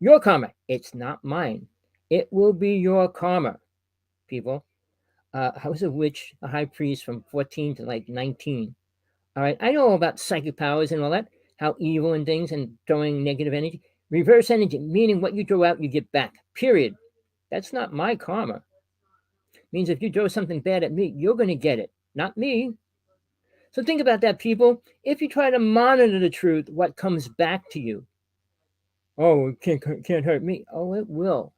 Your karma. It's not mine. It will be your karma, people. I was a witch, a high priest from 14 to like 19. All right. I know all about psychic powers and all that, how evil and things and throwing negative energy. Reverse energy, meaning what you throw out, you get back. Period. That's not my karma. Means if you throw something bad at me, you're going to get it, not me. So think about that, people. If you try to monitor the truth, what comes back to you? Oh, it can't hurt me. Oh, it will.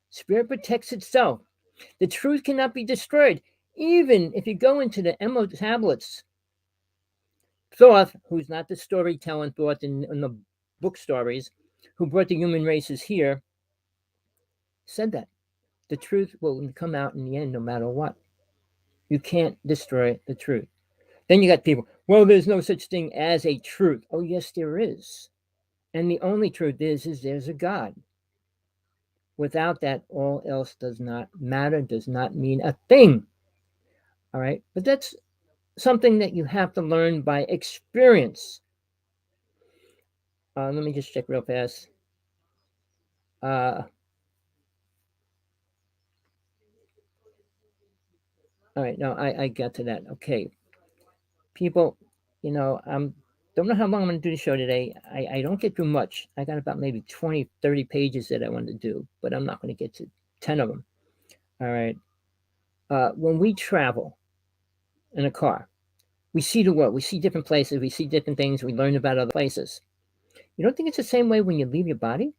Spirit protects itself. The truth cannot be destroyed. Even if you go into the Emo tablets, Thoth, who's not the storytelling Thoth in the book stories, who brought the human races here, said that the truth will come out in the end no matter what. You can't destroy the truth. Then you got people, well, there's no such thing as a truth. Oh, yes, there is. And the only truth is there's a God. Without that, all else does not matter, does not mean a thing. All right? But that's something that you have to learn by experience. Let me just check real fast. All right, no, I got to that. Okay. People, don't know how long I'm going to do the show today. I don't get through much. I got about maybe 20, 30 pages that I want to do, but I'm not going to get to 10 of them. All right. When we travel in a car, we see the world, we see different places, we see different things, we learn about other places. You don't think it's the same way when you leave your body?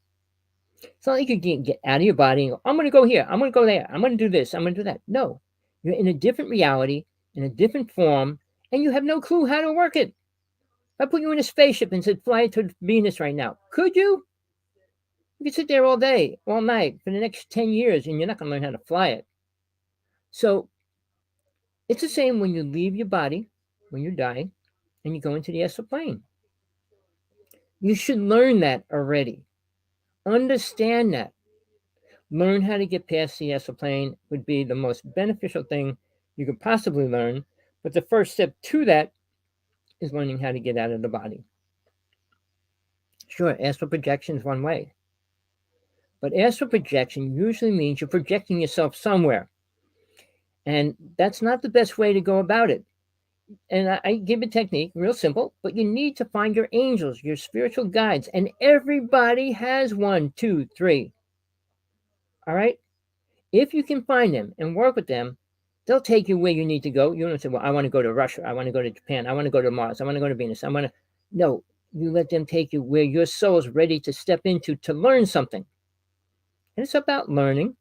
It's not like you can get out of your body and go, I'm going to go here, I'm going to go there, I'm going to do this, I'm going to do that. No, you're in a different reality, in a different form, and you have no clue how to work it. If I put you in a spaceship and said, fly to Venus right now, could you? You could sit there all day, all night, for the next 10 years, and you're not going to learn how to fly it. So it's the same when you leave your body, when you're dying, and you go into the astral plane. You should learn that already. Understand that. Learn how to get past the astral plane would be the most beneficial thing you could possibly learn. But the first step to that is learning how to get out of the body. Sure, astral projection is one way. But astral projection usually means you're projecting yourself somewhere. And that's not the best way to go about it. And I give a technique, real simple, but you need to find your angels, your spiritual guides. And everybody has 1, 2, 3. All right? If you can find them and work with them, they'll take you where you need to go. You don't say, well, I want to go to Russia. I want to go to Japan. I want to go to Mars. I want to go to Venus. No, you let them take you where your soul is ready to step into to learn something. And it's about learning,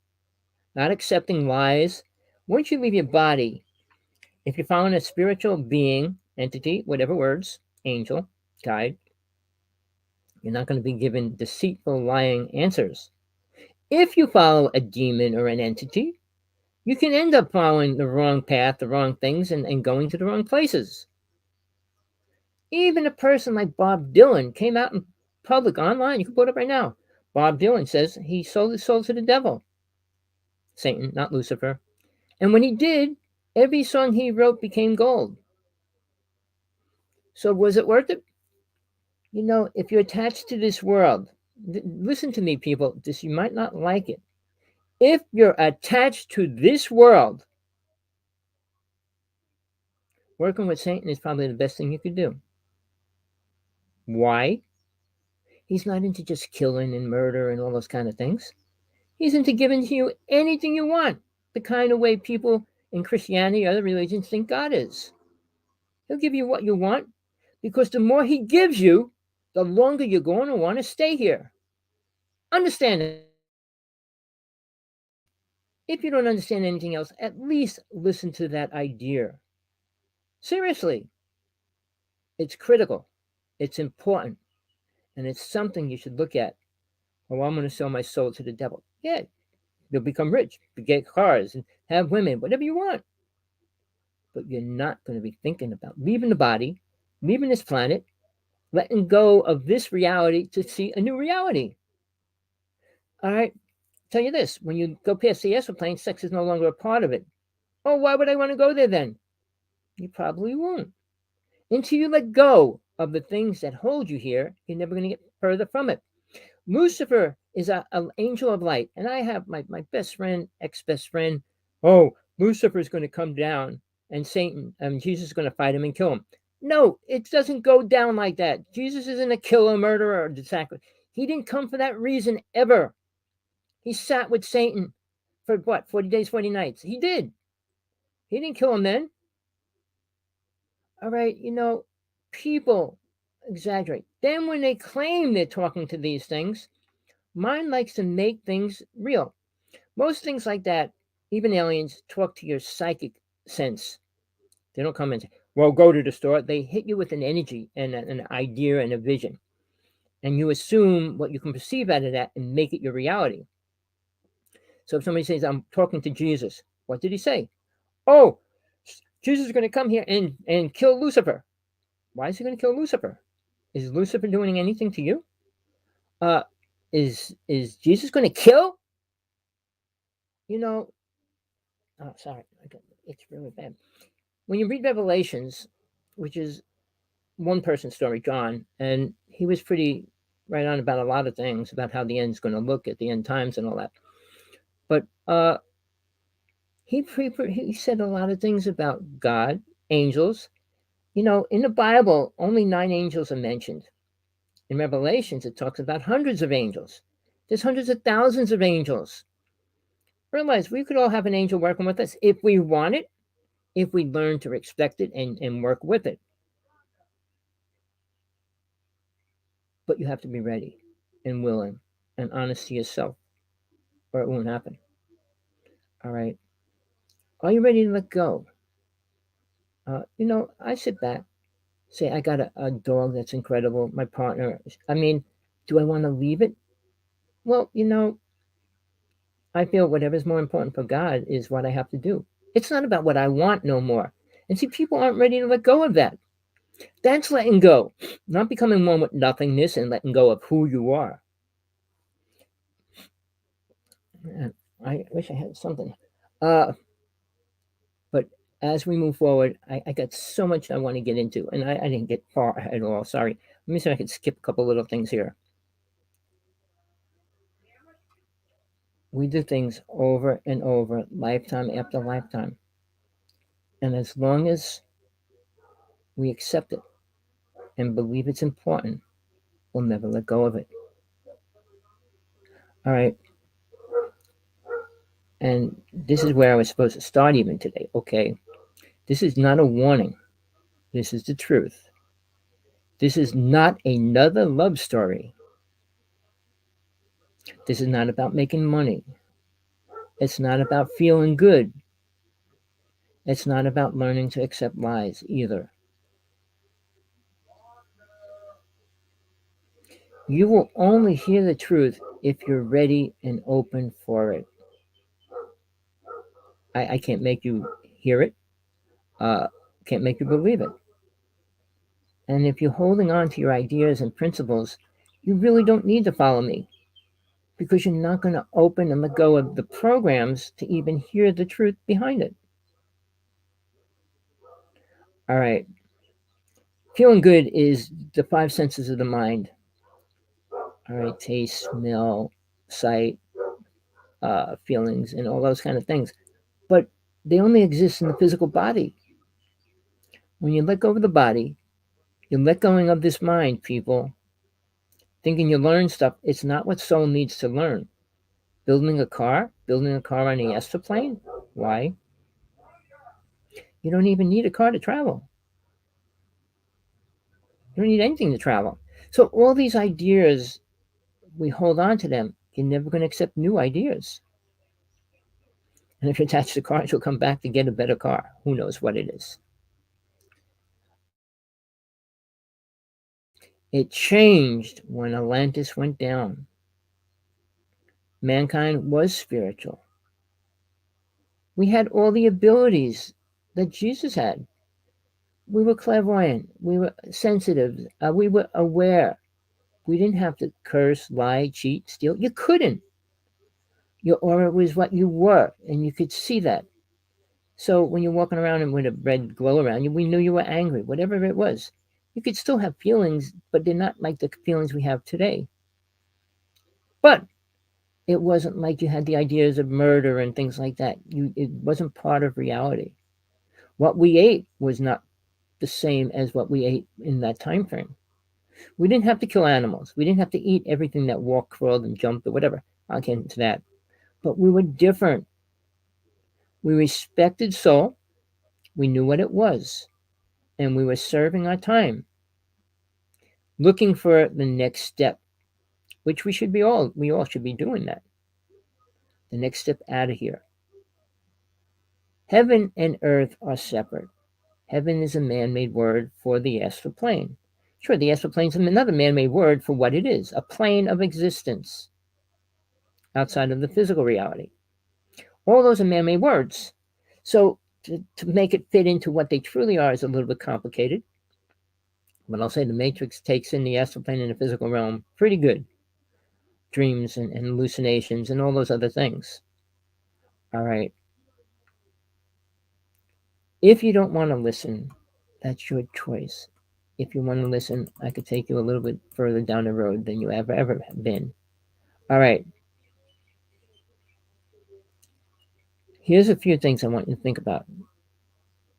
not accepting lies. Once you leave your body, if you're following a spiritual being, entity, whatever words, angel, guide, you're not going to be given deceitful, lying answers. If you follow a demon or an entity, you can end up following the wrong path, the wrong things, and going to the wrong places. Even a person like Bob Dylan came out in public online. You can put it up right now. Bob Dylan says he sold his soul to the devil. Satan, not Lucifer. And when he did, every song he wrote became gold. So was it worth it? If you're attached to this world, listen to me, people, you might not like it. If you're attached to this world, working with Satan is probably the best thing you could do. Why? He's not into just killing and murder and all those kind of things. He's into giving you anything you want, the kind of way people in Christianity or other religions think God is. He'll give you what you want, because the more he gives you, the longer you're going to want to stay here. Understand it. If you don't understand anything else, at least listen to that idea. Seriously. It's critical. It's important. And it's something you should look at. Oh, I'm going to sell my soul to the devil. Yeah, you'll become rich, get cars, and have women, whatever you want. But you're not going to be thinking about leaving the body, leaving this planet, letting go of this reality to see a new reality. All right? Tell you this, when you go past the astral plane, sex is no longer a part of it. Oh, why would I want to go there then? You probably won't. Until you let go of the things that hold you here, you're never going to get further from it. Lucifer is an angel of light. And I have my best friend, ex-best friend. Oh, Lucifer is going to come down and Satan, Jesus is going to fight him and kill him. No, it doesn't go down like that. Jesus isn't a killer, murderer, or sacrifice. He didn't come for that reason ever. He sat with Satan for what, 40 days, 40 nights. He did. He didn't kill him then. All right, people exaggerate. Then when they claim they're talking to these things, mind likes to make things real. Most things like that, even aliens, talk to your psychic sense. They don't come and say, well, go to the store. They hit you with an energy and an idea and a vision. And you assume what you can perceive out of that and make it your reality. So if somebody says, I'm talking to Jesus, what did he say? Oh, Jesus is going to come here and kill Lucifer. Why is he going to kill Lucifer? Is Lucifer doing anything to you? Is Jesus going to kill? You know, oh, sorry, it's really bad. When you read Revelations, which is one person's story, John, and he was pretty right on about a lot of things about how the end's going to look at the end times and all that. But he said a lot of things about God, angels. You know, in the Bible, only 9 angels are mentioned. In Revelations, it talks about hundreds of angels. There's hundreds of thousands of angels. Realize we could all have an angel working with us if we want it, if we learn to respect it and work with it. But you have to be ready and willing and honest to yourself, or it won't happen. All right. Are you ready to let go? You know, I sit back, say, I got a dog that's incredible, my partner. I mean, do I want to leave it? Well, you know, I feel whatever's more important for God is what I have to do. It's not about what I want no more. And see, people aren't ready to let go of that. That's letting go, not becoming one with nothingness and letting go of who you are. Man, I wish I had something. But as we move forward, I got so much I want to get into, and I didn't get far at all. Sorry. Let me see if I can skip a couple little things here. We do things over and over, lifetime after lifetime. And as long as we accept it and believe it's important, we'll never let go of it. All right. And this is where I was supposed to start even today. Okay. This is not a warning. This is the truth. This is not another love story. This is not about making money. It's not about feeling good. It's not about learning to accept lies either. You will only hear the truth if you're ready and open for it. I can't make you hear it. Can't make you believe it. And if you're holding on to your ideas and principles, you really don't need to follow me because you're not going to open and let go of the programs to even hear the truth behind it. All right. Feeling good is the 5 senses of the mind. All right. Taste, smell, sight, feelings, and all those kind of things. But they only exist in the physical body. When you let go of the body, you're let going of this mind, people. Thinking you learn stuff, it's not what soul needs to learn. Building a car on the astroplane? Why? You don't even need a car to travel. You don't need anything to travel. So all these ideas, we hold on to them. You're never going to accept new ideas. And if you attach the car, you'll come back to get a better car. Who knows what it is? It changed when Atlantis went down. Mankind was spiritual. We had all the abilities that Jesus had. We were clairvoyant. We were sensitive. We were aware. We didn't have to curse, lie, cheat, steal. You couldn't. Your aura was what you were, and you could see that. So when you're walking around and with a red glow around you, we knew you were angry, whatever it was. You could still have feelings, but they're not like the feelings we have today. But it wasn't like you had the ideas of murder and things like that. It wasn't part of reality. What we ate was not the same as what we ate in that time frame. We didn't have to kill animals. We didn't have to eat everything that walked, crawled, and jumped or whatever. I'll get into that. But we were different. We respected soul. We knew what it was. And we were serving our time, looking for the next step, which we all should be doing that. The next step out of here. Heaven and earth are separate. Heaven is a man-made word for the astral plane. Sure, the astral plane is another man-made word for what it is, a plane of existence outside of the physical reality. All those are man-made words. So to make it fit into what they truly are is a little bit complicated. But I'll say the Matrix takes in the astral plane and the physical realm pretty good. Dreams and hallucinations and all those other things. All right. If you don't want to listen, that's your choice. If you want to listen, I could take you a little bit further down the road than you ever been. All right. Here's a few things I want you to think about.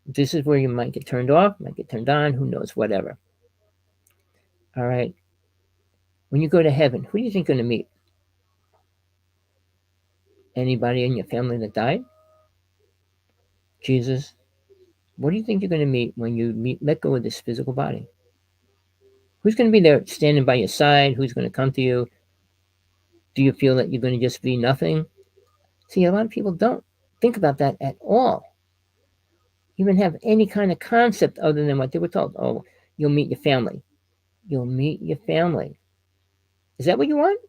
This is where you might get turned off, might get turned on, who knows, whatever. All right. When you go to heaven, who do you think you're going to meet? Anybody in your family that died? Jesus? What do you think you're going to meet when you let go of this physical body? Who's going to be there standing by your side? Who's going to come to you? Do you feel that you're going to just be nothing? See, a lot of people don't think about that at all. Even have any kind of concept other than what they were told. Oh, you'll meet your family. You'll meet your family. Is that what you want?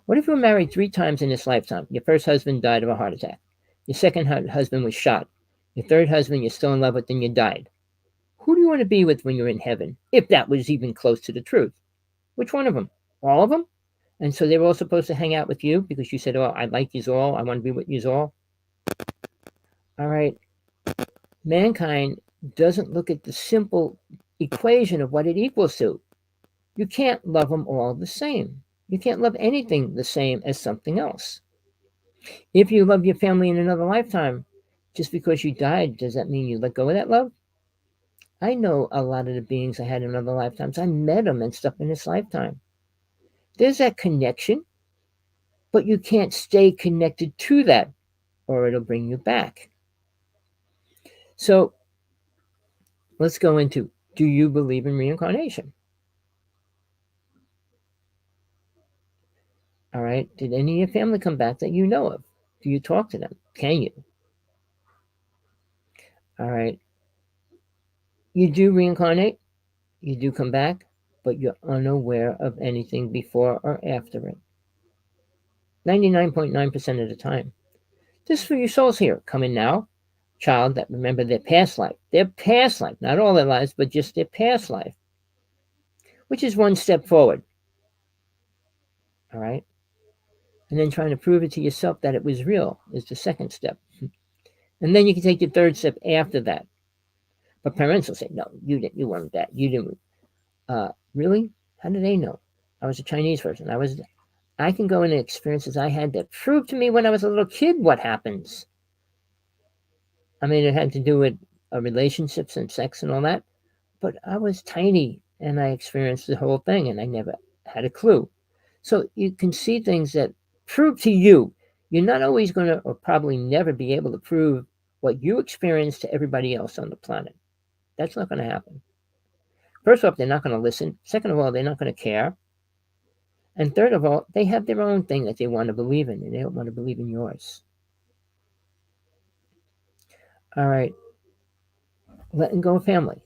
What if you were married 3 times in this lifetime? Your first husband died of a heart attack. Your second husband was shot. Your third husband you're still in love with, and you died. Who do you want to be with when you're in heaven? If that was even close to the truth. Which one of them? All of them? And so they were all supposed to hang out with you because you said, oh, I like you all. I want to be with you all. All right. Mankind doesn't look at the simple equation of what it equals to. You can't love them all the same. You can't love anything the same as something else. If you love your family in another lifetime, just because you died, does that mean you let go of that love? I know a lot of the beings I had in other lifetimes. I met them and stuff in this lifetime. There's that connection, but you can't stay connected to that or it'll bring you back. So let's go into, do you believe in reincarnation? All right. Did any of your family come back that you know of? Do you talk to them? Can you? All right. You do reincarnate. You do come back, but you're unaware of anything before or after it. 99.9% of the time. This is for your souls here. Come in now. Child that remember their past life. Their past life. Not all their lives, but just their past life. Which is one step forward. All right. And then trying to prove it to yourself that it was real is the second step. And then you can take the third step after that. But parents will say, no, you didn't. You weren't that. You didn't. Really? How do they know? I was a Chinese person. I can go into experiences I had that proved to me when I was a little kid what happens. I mean, it had to do with relationships and sex and all that. But I was tiny and I experienced the whole thing and I never had a clue. So you can see things that prove to you. You're not always going to, or probably never be able to prove what you experienced to everybody else on the planet. That's not going to happen. First off, they're not going to listen. Second of all, they're not going to care. And third of all, they have their own thing that they want to believe in, and they don't want to believe in yours. All right. Letting go of family.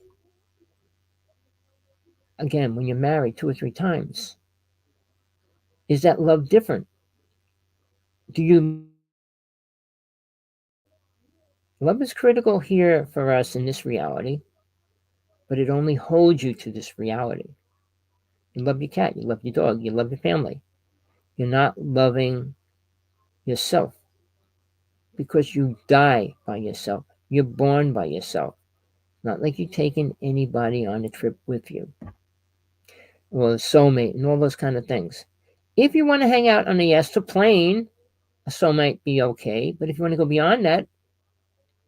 Again, when you're married 2 or 3 times, is that love different? Do you... Love is critical here for us in this reality, but it only holds you to this reality. You love your cat, you love your dog, you love your family. You're not loving yourself because you die by yourself. You're born by yourself. Not like you're taking anybody on a trip with you. Or a soulmate and all those kind of things. If you want to hang out on the astral plane, a soulmate be okay. But if you want to go beyond that,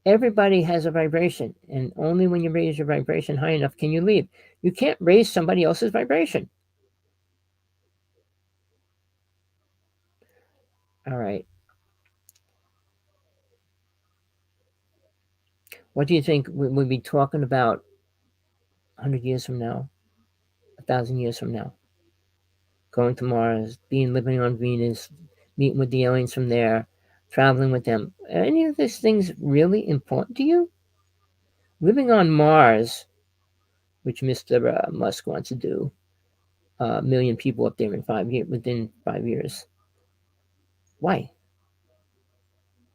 everybody has a vibration. And only when you raise your vibration high enough can you leave. You can't raise somebody else's vibration. All right. What do you think we'll be talking about 100 years from now, 1,000 years from now? Going to Mars, living on Venus, meeting with the aliens from there, traveling with them. Are any of these things really important to you? Living on Mars, which Mr. Musk wants to do, a million people up there in 5 years, within 5 years. Why?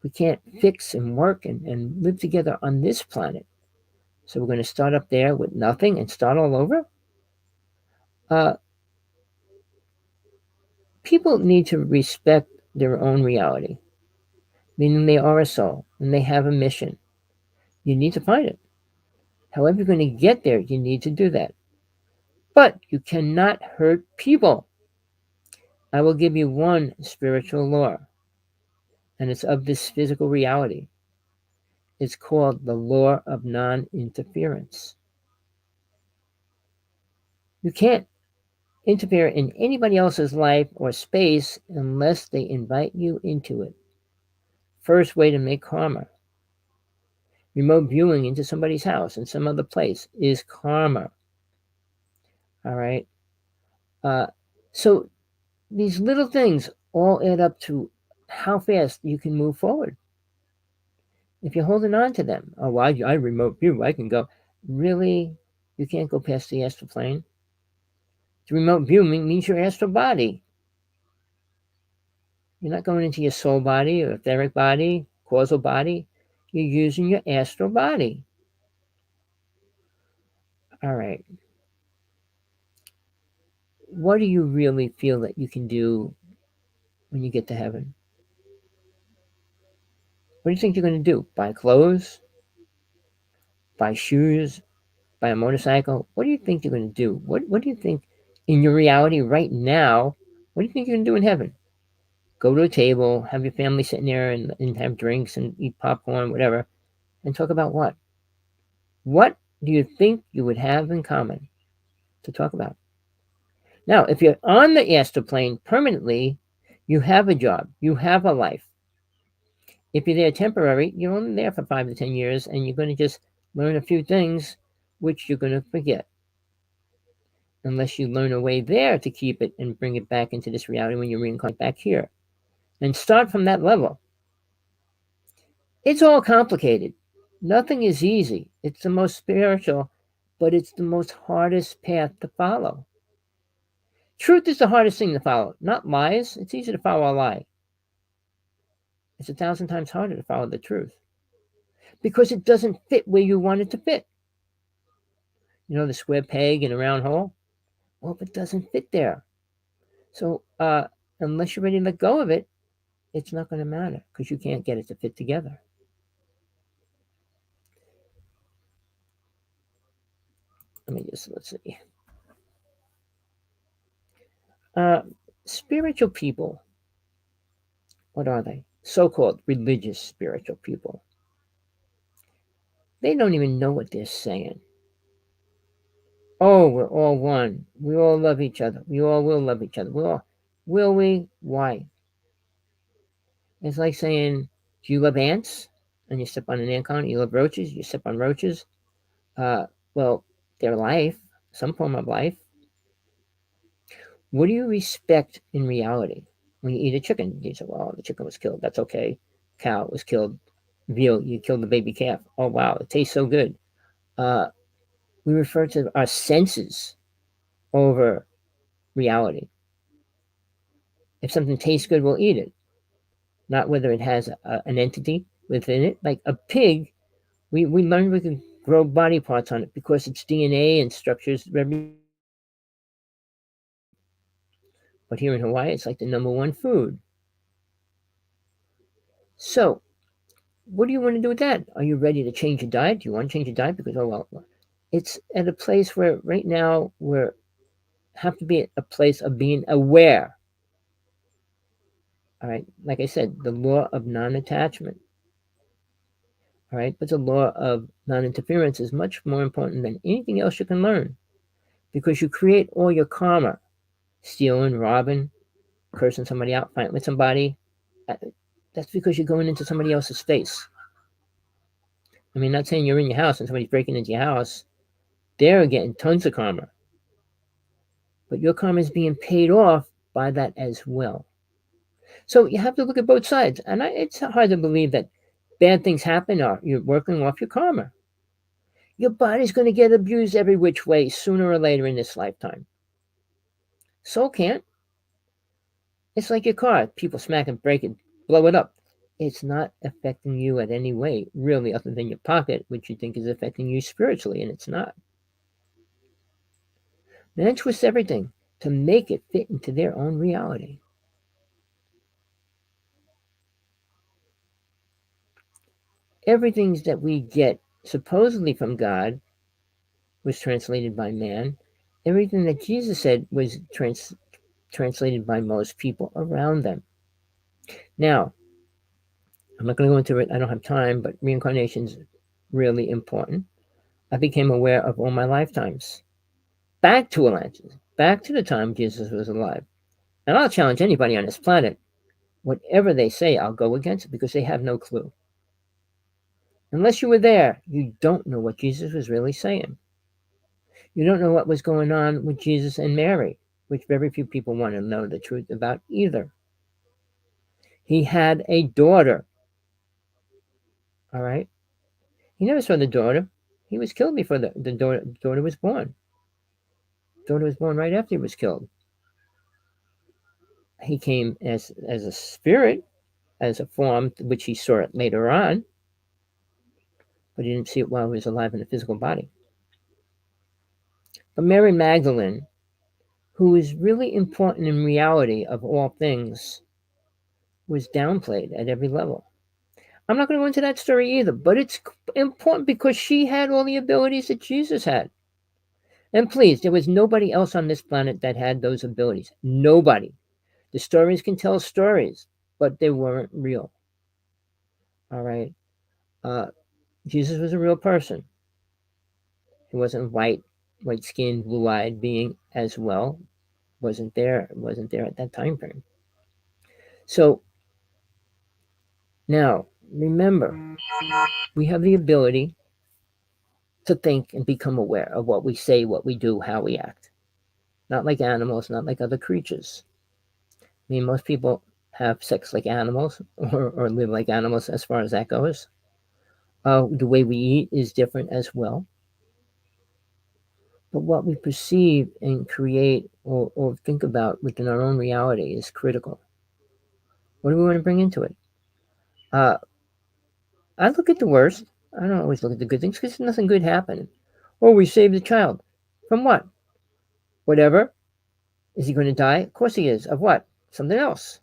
We can't fix and work and live together on this planet. So we're going to start up there with nothing and start all over? Uh, People need to respect their own reality, meaning they are a soul and they have a mission. You need to find it. However, you're going to get there, you need to do that. But you cannot hurt people. I will give you one spiritual law, and it's of this physical reality. It's called the law of non interference. You can't interfere in anybody else's life or space unless they invite you into it. First way to make karma. Remote viewing into somebody's house in some other place is karma. All right. Uh, so these little things all add up to how fast you can move forward. If you're holding on to them, oh, well, I remote view, I can go. Really? You can't go past the astral plane? The remote view means your astral body. You're not going into your soul body or etheric body, causal body. You're using your astral body. All right. What do you really feel that you can do when you get to heaven? What do you think you're going to do? Buy clothes? Buy shoes? Buy a motorcycle? What do you think you're going to do? What do you think in your reality right now? What do you think you're going to do in heaven? Go to a table, have your family sitting there and have drinks and eat popcorn, whatever, and talk about what? What do you think you would have in common to talk about? Now, if you're on the astral plane permanently, you have a job, you have a life. If you're there temporary, you're only there for 5 to 10 years, and you're going to just learn a few things which you're going to forget. Unless you learn a way there to keep it and bring it back into this reality when you reincarnate back here. And start from that level. It's all complicated. Nothing is easy. It's the most spiritual, but it's the most hardest path to follow. Truth is the hardest thing to follow, not lies. It's easy to follow a lie. It's 1,000 times harder to follow the truth because it doesn't fit where you want it to fit. You know, the square peg in a round hole? Well, if it doesn't fit there. So, unless you're ready to let go of it, it's not going to matter because you can't get it to fit together. Let's see. Spiritual people, what are they? So-called religious spiritual people. They don't even know what they're saying. Oh, we're all one. We all love each other. We all will love each other. Will we? Why? It's like saying, do you love ants? And you step on an ant colony. You love roaches? You step on roaches? Well, their life, some form of life. What do you respect in reality? When you eat a chicken, you say, well, the chicken was killed. That's okay. Cow was killed. Veal, you killed the baby calf. Oh, wow, it tastes so good. We refer to our senses over reality. If something tastes good, we'll eat it. Not whether it has an entity within it. Like a pig, we learned we can grow body parts on it because its DNA and structures. But here in Hawaii, it's like the number one food. So, what do you want to do with that? Are you ready to change your diet? Do you want to change your diet? Because, oh, well, it's at a place where right now we have to be at a place of being aware. All right. Like I said, the law of non-attachment. All right. But the law of non-interference is much more important than anything else you can learn because you create all your karma, stealing, robbing, cursing somebody out, fighting with somebody. That's because you're going into somebody else's space. I mean, not saying you're in your house and somebody's breaking into your house. They're getting tons of karma. But your karma is being paid off by that as well. So you have to look at both sides. And it's hard to believe that bad things happen or you're working off your karma. Your body's going to get abused every which way sooner or later in this lifetime. Soul can't. It's like your car. People smack and break it, blow it up. It's not affecting you at any way, really, other than your pocket, which you think is affecting you spiritually, and it's not. Man twists everything to make it fit into their own reality. Everything that we get supposedly from God was translated by man. Everything that Jesus said was translated by most people around them. Now, I'm not going to go into it. I don't have time, but reincarnation is really important. I became aware of all my lifetimes. Back to Atlantis, back to the time Jesus was alive. And I'll challenge anybody on this planet. Whatever they say, I'll go against it because they have no clue. Unless you were there, you don't know what Jesus was really saying. You don't know what was going on with Jesus and Mary, which very few people want to know the truth about either. He had a daughter. All right? He never saw the daughter. He was killed before the daughter was born. The daughter was born right after he was killed. He came as a spirit, as a form, which he saw it later on, but he didn't see it while he was alive in a physical body. But Mary Magdalene, who is really important in reality of all things, was downplayed at every level. I'm not going to go into that story either, but it's important because she had all the abilities that Jesus had. And please, there was nobody else on this planet that had those abilities. Nobody. The stories can tell stories, but they weren't real. All right? Jesus was a real person. He wasn't white-skinned, blue-eyed being as well. Wasn't there at that time frame. So now, remember, we have the ability to think and become aware of what we say, what we do, how we act. Not like animals, not like other creatures. I mean, most people have sex like animals or live like animals as far as that goes. The way we eat is different as well. But what we perceive and create or think about within our own reality is critical. What do we want to bring into it? I look at the worst. I don't always look at the good things because nothing good happened. Oh, we saved the child. From what? Whatever. Is he going to die? Of course he is. Of what? Something else.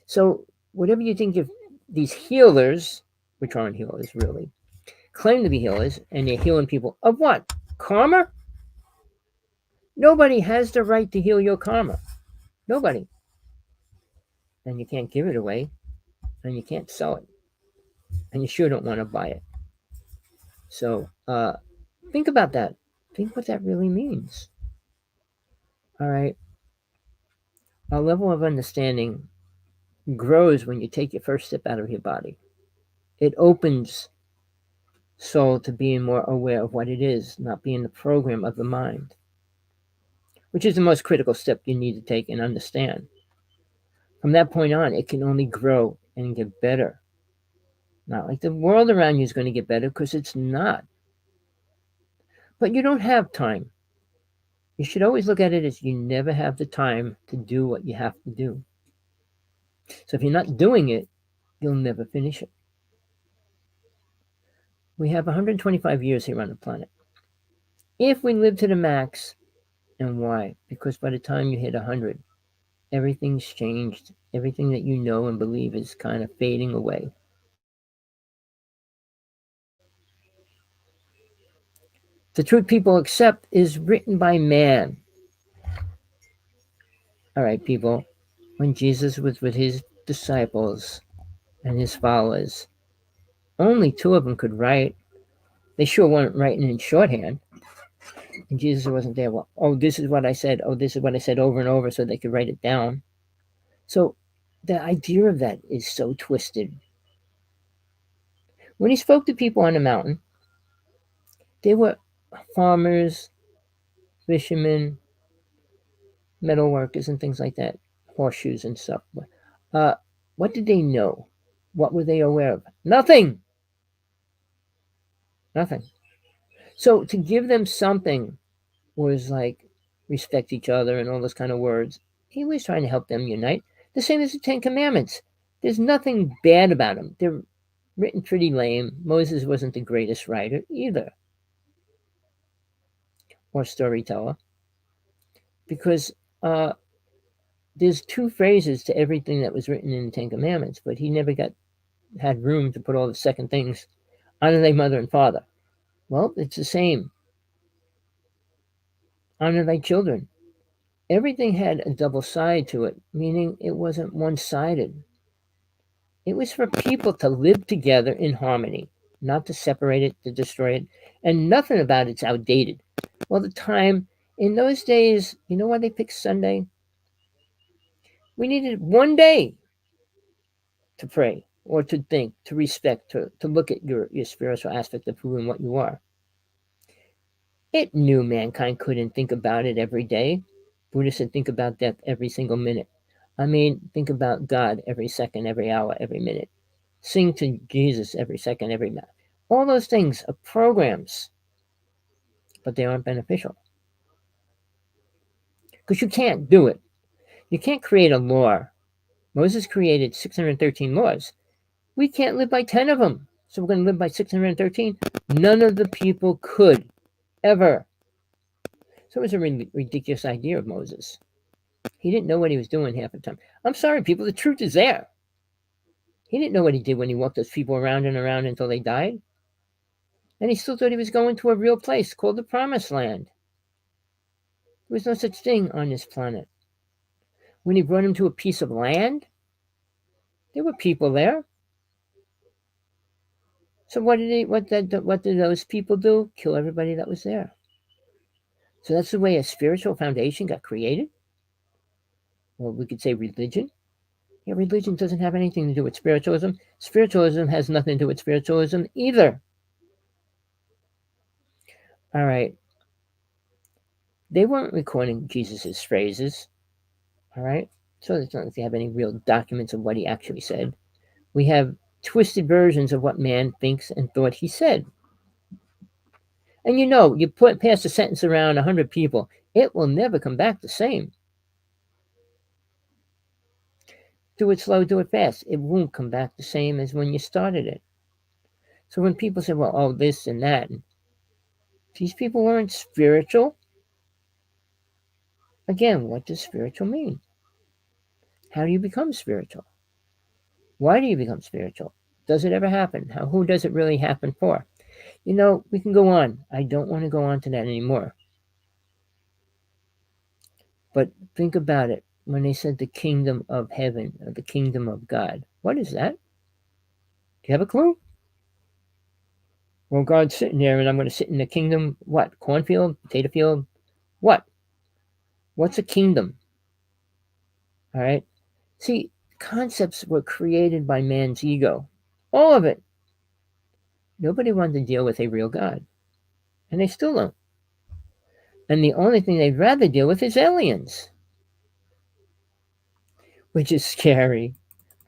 So whatever you think of these healers, which aren't healers really, claim to be healers, and they're healing people of what? Karma? Nobody has the right to heal your karma. Nobody. And you can't give it away, and you can't sell it, and you sure don't want to buy it. So think about that. Think what that really means. All right. Our level of understanding grows when you take your first step out of your body. It opens soul to being more aware of what it is, not being the program of the mind, which is the most critical step you need to take and understand. From that point on, it can only grow and get better. Not like the world around you is going to get better, because it's not. But you don't have time. You should always look at it as you never have the time to do what you have to do. So if you're not doing it, you'll never finish it. We have 125 years here on the planet. If we live to the max, and why? Because by the time you hit 100, everything's changed. Everything that you know and believe is kind of fading away. The truth people accept is written by man. All right, people, when Jesus was with his disciples and his followers, only two of them could write. They sure weren't writing in shorthand. And Jesus wasn't there. Well, oh, this is what I said. Oh, this is what I said over and over so they could write it down. So the idea of that is so twisted. When he spoke to people on the mountain, they were farmers, fishermen, metal workers, and things like that, horseshoes and stuff. What did they know? What were they aware of? Nothing. Nothing. So to give them something was like respect each other and all those kind of words. He was trying to help them unite. The same as the Ten Commandments. There's nothing bad about them. They're written pretty lame. Moses wasn't the greatest writer either, or storyteller, because there's two phrases to everything that was written in the Ten Commandments, but he never had room to put all the second things. Honor thy mother and father. Well, it's the same. Honor thy children. Everything had a double side to it, meaning it wasn't one-sided. It was for people to live together in harmony, not to separate it, to destroy it, and nothing about it's outdated. Well, the time in those days, you know why they picked Sunday? We needed one day to pray or to think, to respect, to look at your spiritual aspect of who and what you are. It knew mankind couldn't think about it every day. Buddha said, think about death every single minute. I mean, think about God every second, every hour, every minute. Sing to Jesus every second, every minute. All those things are programs, but they aren't beneficial. Because you can't do it. You can't create a law. Moses created 613 laws. We can't live by 10 of them. So we're going to live by 613. None of the people could, ever. So it was a ridiculous idea of Moses. He didn't know what he was doing half the time. I'm sorry, people, the truth is there. He didn't know what he did when he walked those people around and around until they died. And he still thought he was going to a real place called the Promised Land. There was no such thing on this planet. When he brought him to a piece of land, there were people there. So what did those people do? Kill everybody that was there. So that's the way a spiritual foundation got created. Well, we could say religion. Yeah, religion doesn't have anything to do with spiritualism. Spiritualism has nothing to do with spiritualism either. All right. They weren't recording Jesus's phrases. All right. So it's not like they have any real documents of what he actually said. We have twisted versions of what man thinks and thought he said. And you pass a sentence around 100 people, it will never come back the same. Do it slow, do it fast. It won't come back the same as when you started it. So when people say, well, oh, this and that, these people weren't spiritual. Again, what does spiritual mean? How do you become spiritual? Why do you become spiritual? Does it ever happen? Who does it really happen for? We can go on. I don't want to go on to that anymore. But think about it. When they said the kingdom of heaven, or the kingdom of God, what is that? Do you have a clue? Well, God's sitting there and I'm going to sit in the kingdom. What? Cornfield? Potato field? What? What's a kingdom? All right. See, concepts were created by man's ego. All of it. Nobody wanted to deal with a real God. And they still don't. And the only thing they'd rather deal with is aliens. Which is scary.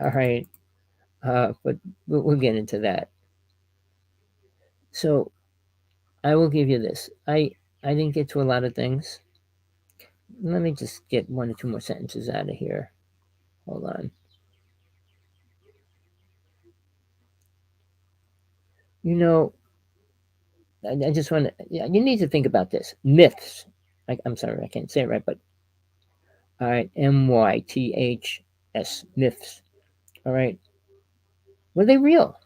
All right. But we'll get into that. So I will give you this. I didn't get to a lot of things. Let me just get one or two more sentences out of here. Hold on. I just want to, you need to think about this. Myths. I'm sorry, I can't say it right, but all right, myths, myths. All right. Were they real?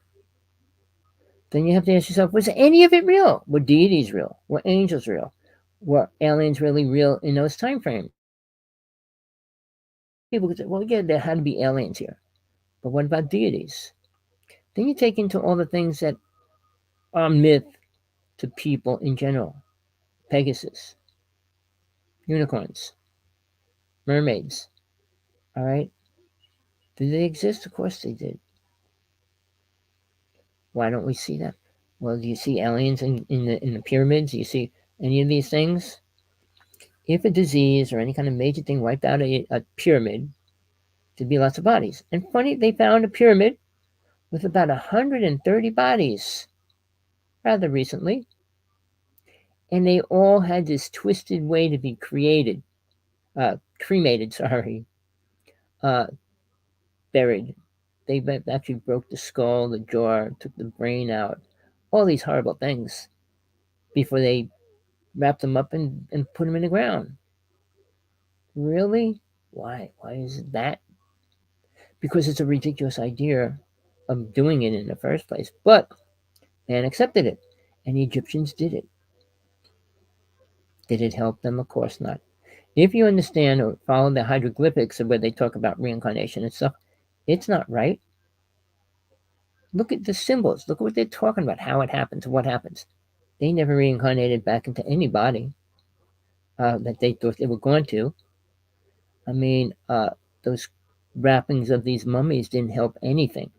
Then you have to ask yourself, was any of it real? Were deities real? Were angels real? Were aliens really real in those time frames? People could say, well, yeah, there had to be aliens here. But what about deities? Then you take into all the things that are myth to people in general. Pegasus, unicorns, mermaids. All right? Did they exist? Of course they did. Why don't we see them? Well, do you see aliens in the pyramids? Do you see any of these things? If a disease or any kind of major thing wiped out a pyramid, there'd be lots of bodies. And funny, they found a pyramid with about 130 bodies rather recently. And they all had this twisted way to be cremated, uh, buried. They actually broke the skull, the jaw, took the brain out, all these horrible things before they wrapped them up and put them in the ground. Really? Why? Why is that? Because it's a ridiculous idea of doing it in the first place. But man accepted it, and the Egyptians did it. Did it help them? Of course not. If you understand or follow the hieroglyphics of where they talk about reincarnation and stuff, it's not right. Look at the symbols. Look at what they're talking about, how it happens, what happens. They never reincarnated back into any body that they thought they were going to. I mean, those wrappings of these mummies didn't help anything.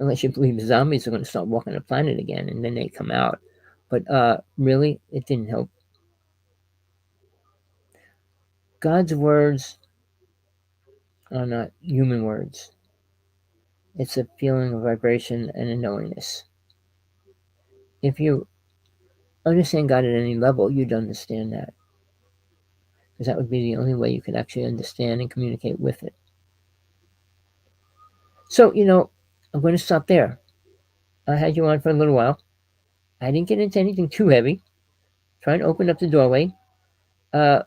Unless you believe zombies are going to start walking the planet again and then they come out. But really, it didn't help. God's words are not human words. It's a feeling of vibration and a knowingness. If you understand God at any level, you'd understand that. Because that would be the only way you could actually understand and communicate with it. So, I'm going to stop there. I had you on for a little while. I didn't get into anything too heavy. Try and open up the doorway. Uh,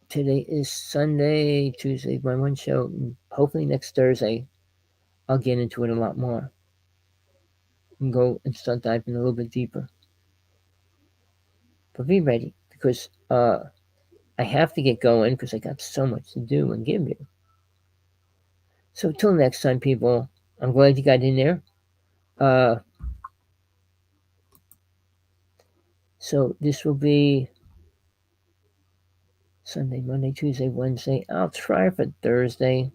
Today is Sunday, Tuesday, my one show. Hopefully next Thursday, I'll get into it a lot more and go and start diving a little bit deeper. But be ready, because I have to get going because I got so much to do and give you. So till next time, people, I'm glad you got in there. So this will be Sunday, Monday, Tuesday, Wednesday. I'll try for Thursday,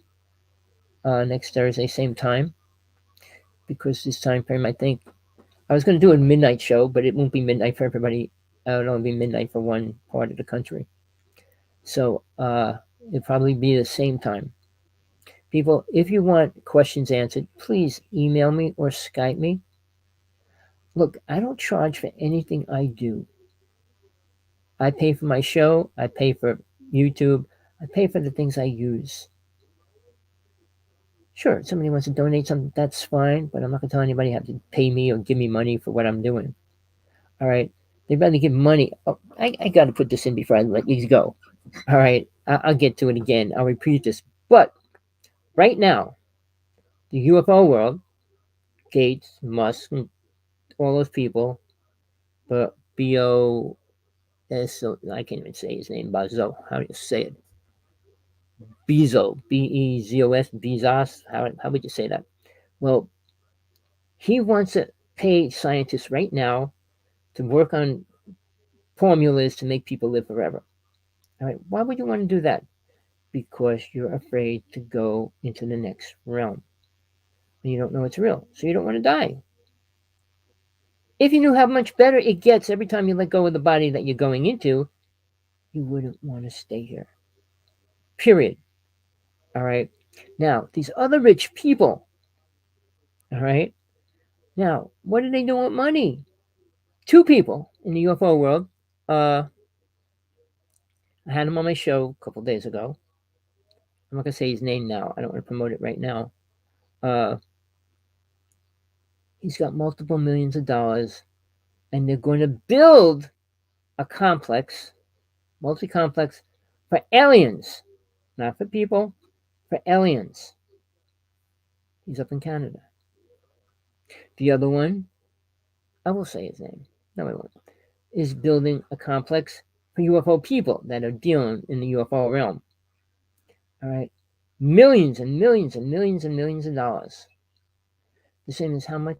next Thursday, same time, because this time frame, I think, I was going to do a midnight show, but it won't be midnight for everybody. It'll only be midnight for one part of the country. So it'll probably be the same time. People, if you want questions answered, please email me or Skype me. Look, I don't charge for anything I do. I pay for my show. I pay for YouTube. I pay for the things I use. Sure, if somebody wants to donate something, that's fine, but I'm not going to tell anybody how to pay me or give me money for what I'm doing. All right? They'd rather give money. Oh, I got to put this in before I let these go. All right? I'll get to it again. I'll repeat this. But right now, the UFO world, Gates, Musk, and all those people, but B-O-S, I can't even say his name, Bazo. How do you say it? B-E-Z-O-S, Bezos. How would you say that? Well, he wants to pay scientists right now to work on formulas to make people live forever. All right, why would you want to do that? Because you're afraid to go into the next realm. And you don't know it's real, so you don't want to die. If you knew how much better it gets every time you let go of the body that you're going into, you wouldn't want to stay here. Period. All right. Now, these other rich people, all right. Now, what do they do with money? Two people in the UFO world. I had him on my show a couple days ago. I'm not gonna say his name now. I don't want to promote it right now. He's got multiple millions of dollars, and they're going to build a complex, multi-complex, for aliens, not for people, for aliens. He's up in Canada. The other one, I will say his name. No, I won't. Is building a complex for UFO people that are dealing in the UFO realm. All right, millions and millions and millions and millions of dollars. The same as how much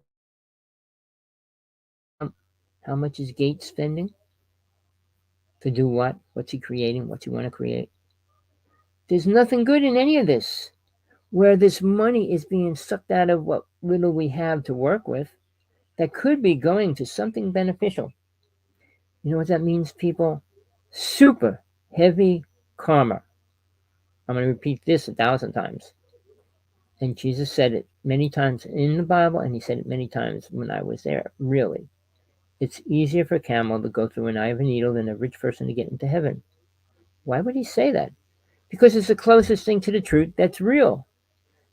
is Gates spending to do what? What's he creating? What's he want to create? There's nothing good in any of this. Where this money is being sucked out of what little we have to work with, that could be going to something beneficial. You know what that means, people? Super heavy karma. I'm going to repeat this 1,000 times. And Jesus said it many times in the Bible, and he said it many times when I was there, really. It's easier for a camel to go through an eye of a needle than a rich person to get into heaven. Why would he say that? Because it's the closest thing to the truth that's real.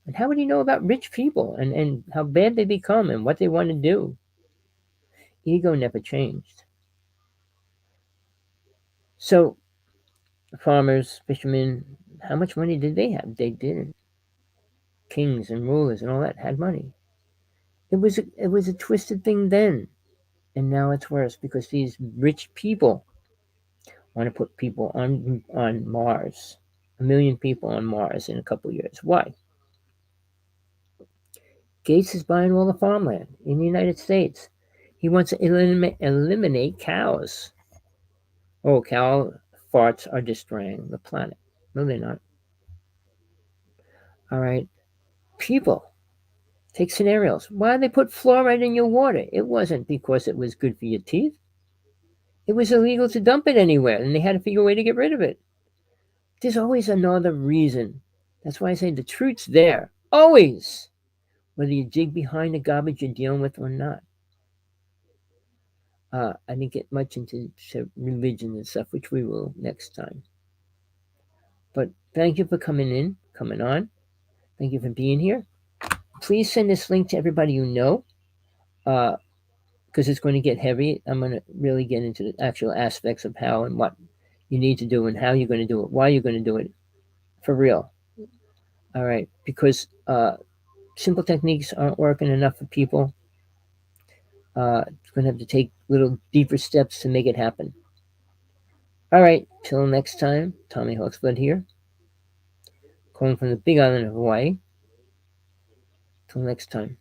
And how would he know about rich people and how bad they become and what they want to do? Ego never changed. So, farmers, fishermen, how much money did they have? They didn't. Kings and rulers and all that had money. It was a twisted thing then, and now it's worse because these rich people want to put people on Mars, 1 million people on Mars in a couple of years. Why? Gates is buying all the farmland in the United States. He wants to eliminate cows. Oh, cow farts are destroying the planet. No, they're not. All right, people. Take scenarios. Why did they put fluoride in your water? It wasn't because it was good for your teeth. It was illegal to dump it anywhere, and they had to figure a way to get rid of it. There's always another reason. That's why I say the truth's there. Always. Whether you dig behind the garbage you're dealing with or not. I didn't get much into religion and stuff, which we will next time. But thank you for coming on. Thank you for being here. Please send this link to everybody you know, because it's going to get heavy. I'm going to really get into the actual aspects of how and what you need to do and how you're going to do it, why you're going to do it, for real. All right, because simple techniques aren't working enough for people. It's going to have to take little deeper steps to make it happen. All right, till next time, Rev.Hawksblood here, calling from the big island of Hawaii. Till next time.